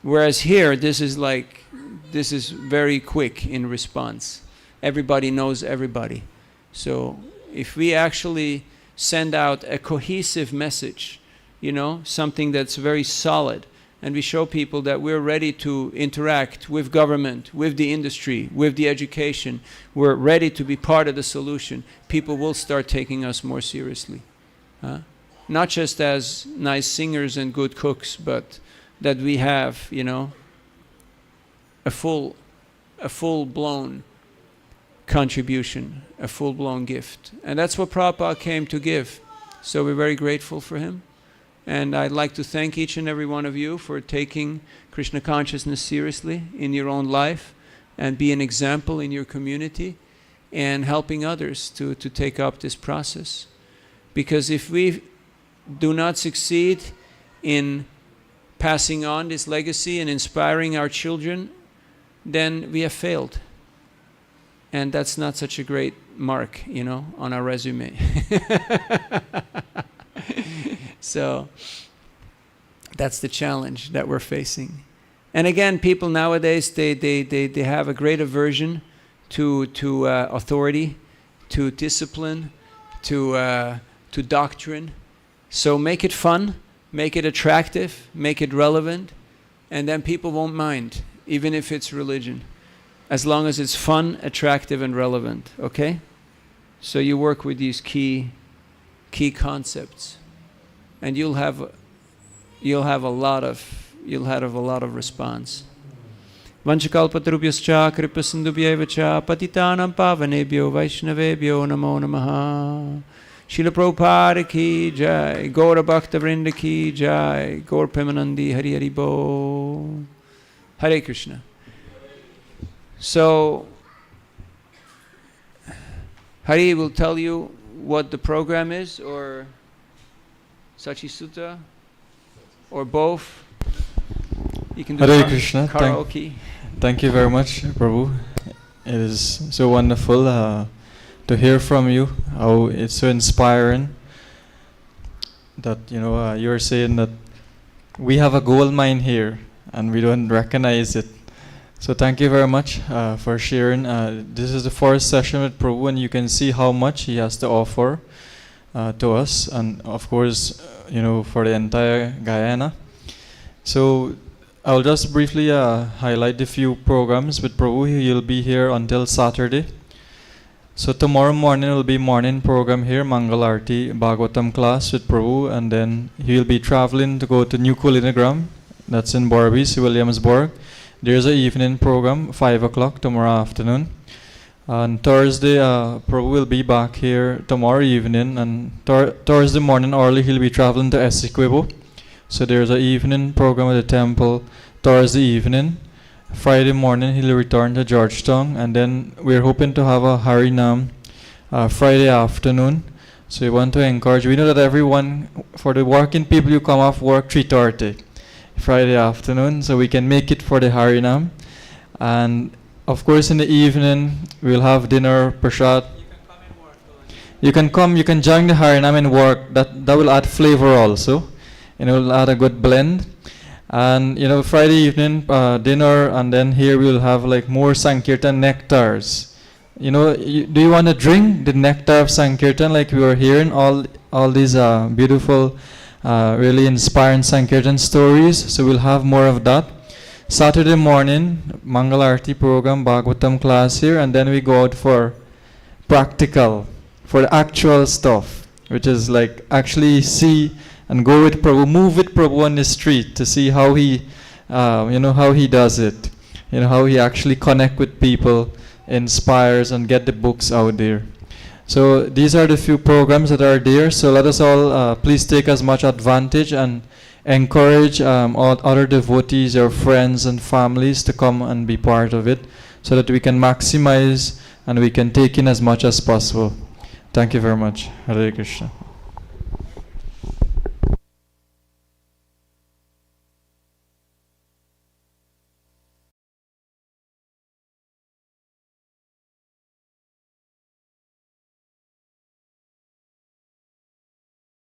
Whereas here, this is very quick in response. Everybody knows everybody. So if we actually send out a cohesive message, you know, something that's very solid, and we show people that we're ready to interact with government, with the industry, with the education, we're ready to be part of the solution, people will start taking us more seriously. Not just as nice singers and good cooks, but that we have, you know, a full-blown contribution, a full-blown gift. And that's what Prabhupada came to give. So we're very grateful for him. And I'd like to thank each and every one of you for taking Krishna consciousness seriously in your own life and be an example in your community and helping others to take up this process. Because if we do not succeed in passing on this legacy and inspiring our children, then we have failed. And that's not such a great mark, you know, on our resume. So that's the challenge that we're facing. And again, people nowadays, they have a great aversion to authority, to discipline, to doctrine. So make it fun, make it attractive, make it relevant, and then people won't mind, even if it's religion, as long as it's fun, attractive, and relevant. Okay? So you work with these key concepts, and you'll have a lot of response. Vanchakalpatarubhyascha kripasindubhyeva cha patitanam pavanebhyo vaishnavebhyo namo namaha. Srila Prabhupada ki jai, Gaura Bhakta Vrinda ki jai, Gaur Premanandi Hari Hari Bo. Hare Krishna. So, Hari will tell you what the program is, or Sachi Sutta, or both. You can do Hare Krishna. karaoke. Thank you very much, Prabhu. It is so wonderful to hear from you. How it's so inspiring that you're saying that we have a gold mine here and we don't recognize it. So thank you very much for sharing. This is the first session with Prabhu, and you can see how much he has to offer to us, and of course, for the entire Guyana. So I'll just briefly highlight a few programs with Prabhu. He'll be here until Saturday. So tomorrow morning will be morning program here, Mangal Arti Bhagavatam class with Prabhu, and then he'll be traveling to go to New Kulinagram, that's in Borby, Williamsburg. There's an evening program, 5 o'clock tomorrow afternoon. On Thursday, Prabhu will be back here tomorrow evening, and Thursday morning early he'll be traveling to Essequibo. So there's an evening program at the temple Thursday evening. Friday morning he'll return to Georgetown, and then we're hoping to have a Harinam Friday afternoon. So we want to encourage, we know that everyone, for the working people, you come off work 3:30 Friday afternoon, so we can make it for the Harinam. And of course in the evening we'll have dinner, prasad. You can come, you can join the Harinam and work. That will add flavor also, and it will add a good blend. And Friday evening dinner, and then here we will have like more Sankirtan nectars. Do you want to drink the nectar of Sankirtan, like we were hearing all these beautiful, really inspiring Sankirtan stories? So we'll have more of that. Saturday morning, Mangal Arti program, Bhagavatam class here, and then we go out for practical, for the actual stuff, which is like actually see and go with Prabhu, move with Prabhu on the street to see how he, how he does it, how he actually connect with people, inspires and get the books out there. So these are the few programs that are there. So let us all please take as much advantage and encourage all other devotees, your friends and families to come and be part of it, so that we can maximize and we can take in as much as possible. Thank you very much. Hare Krishna.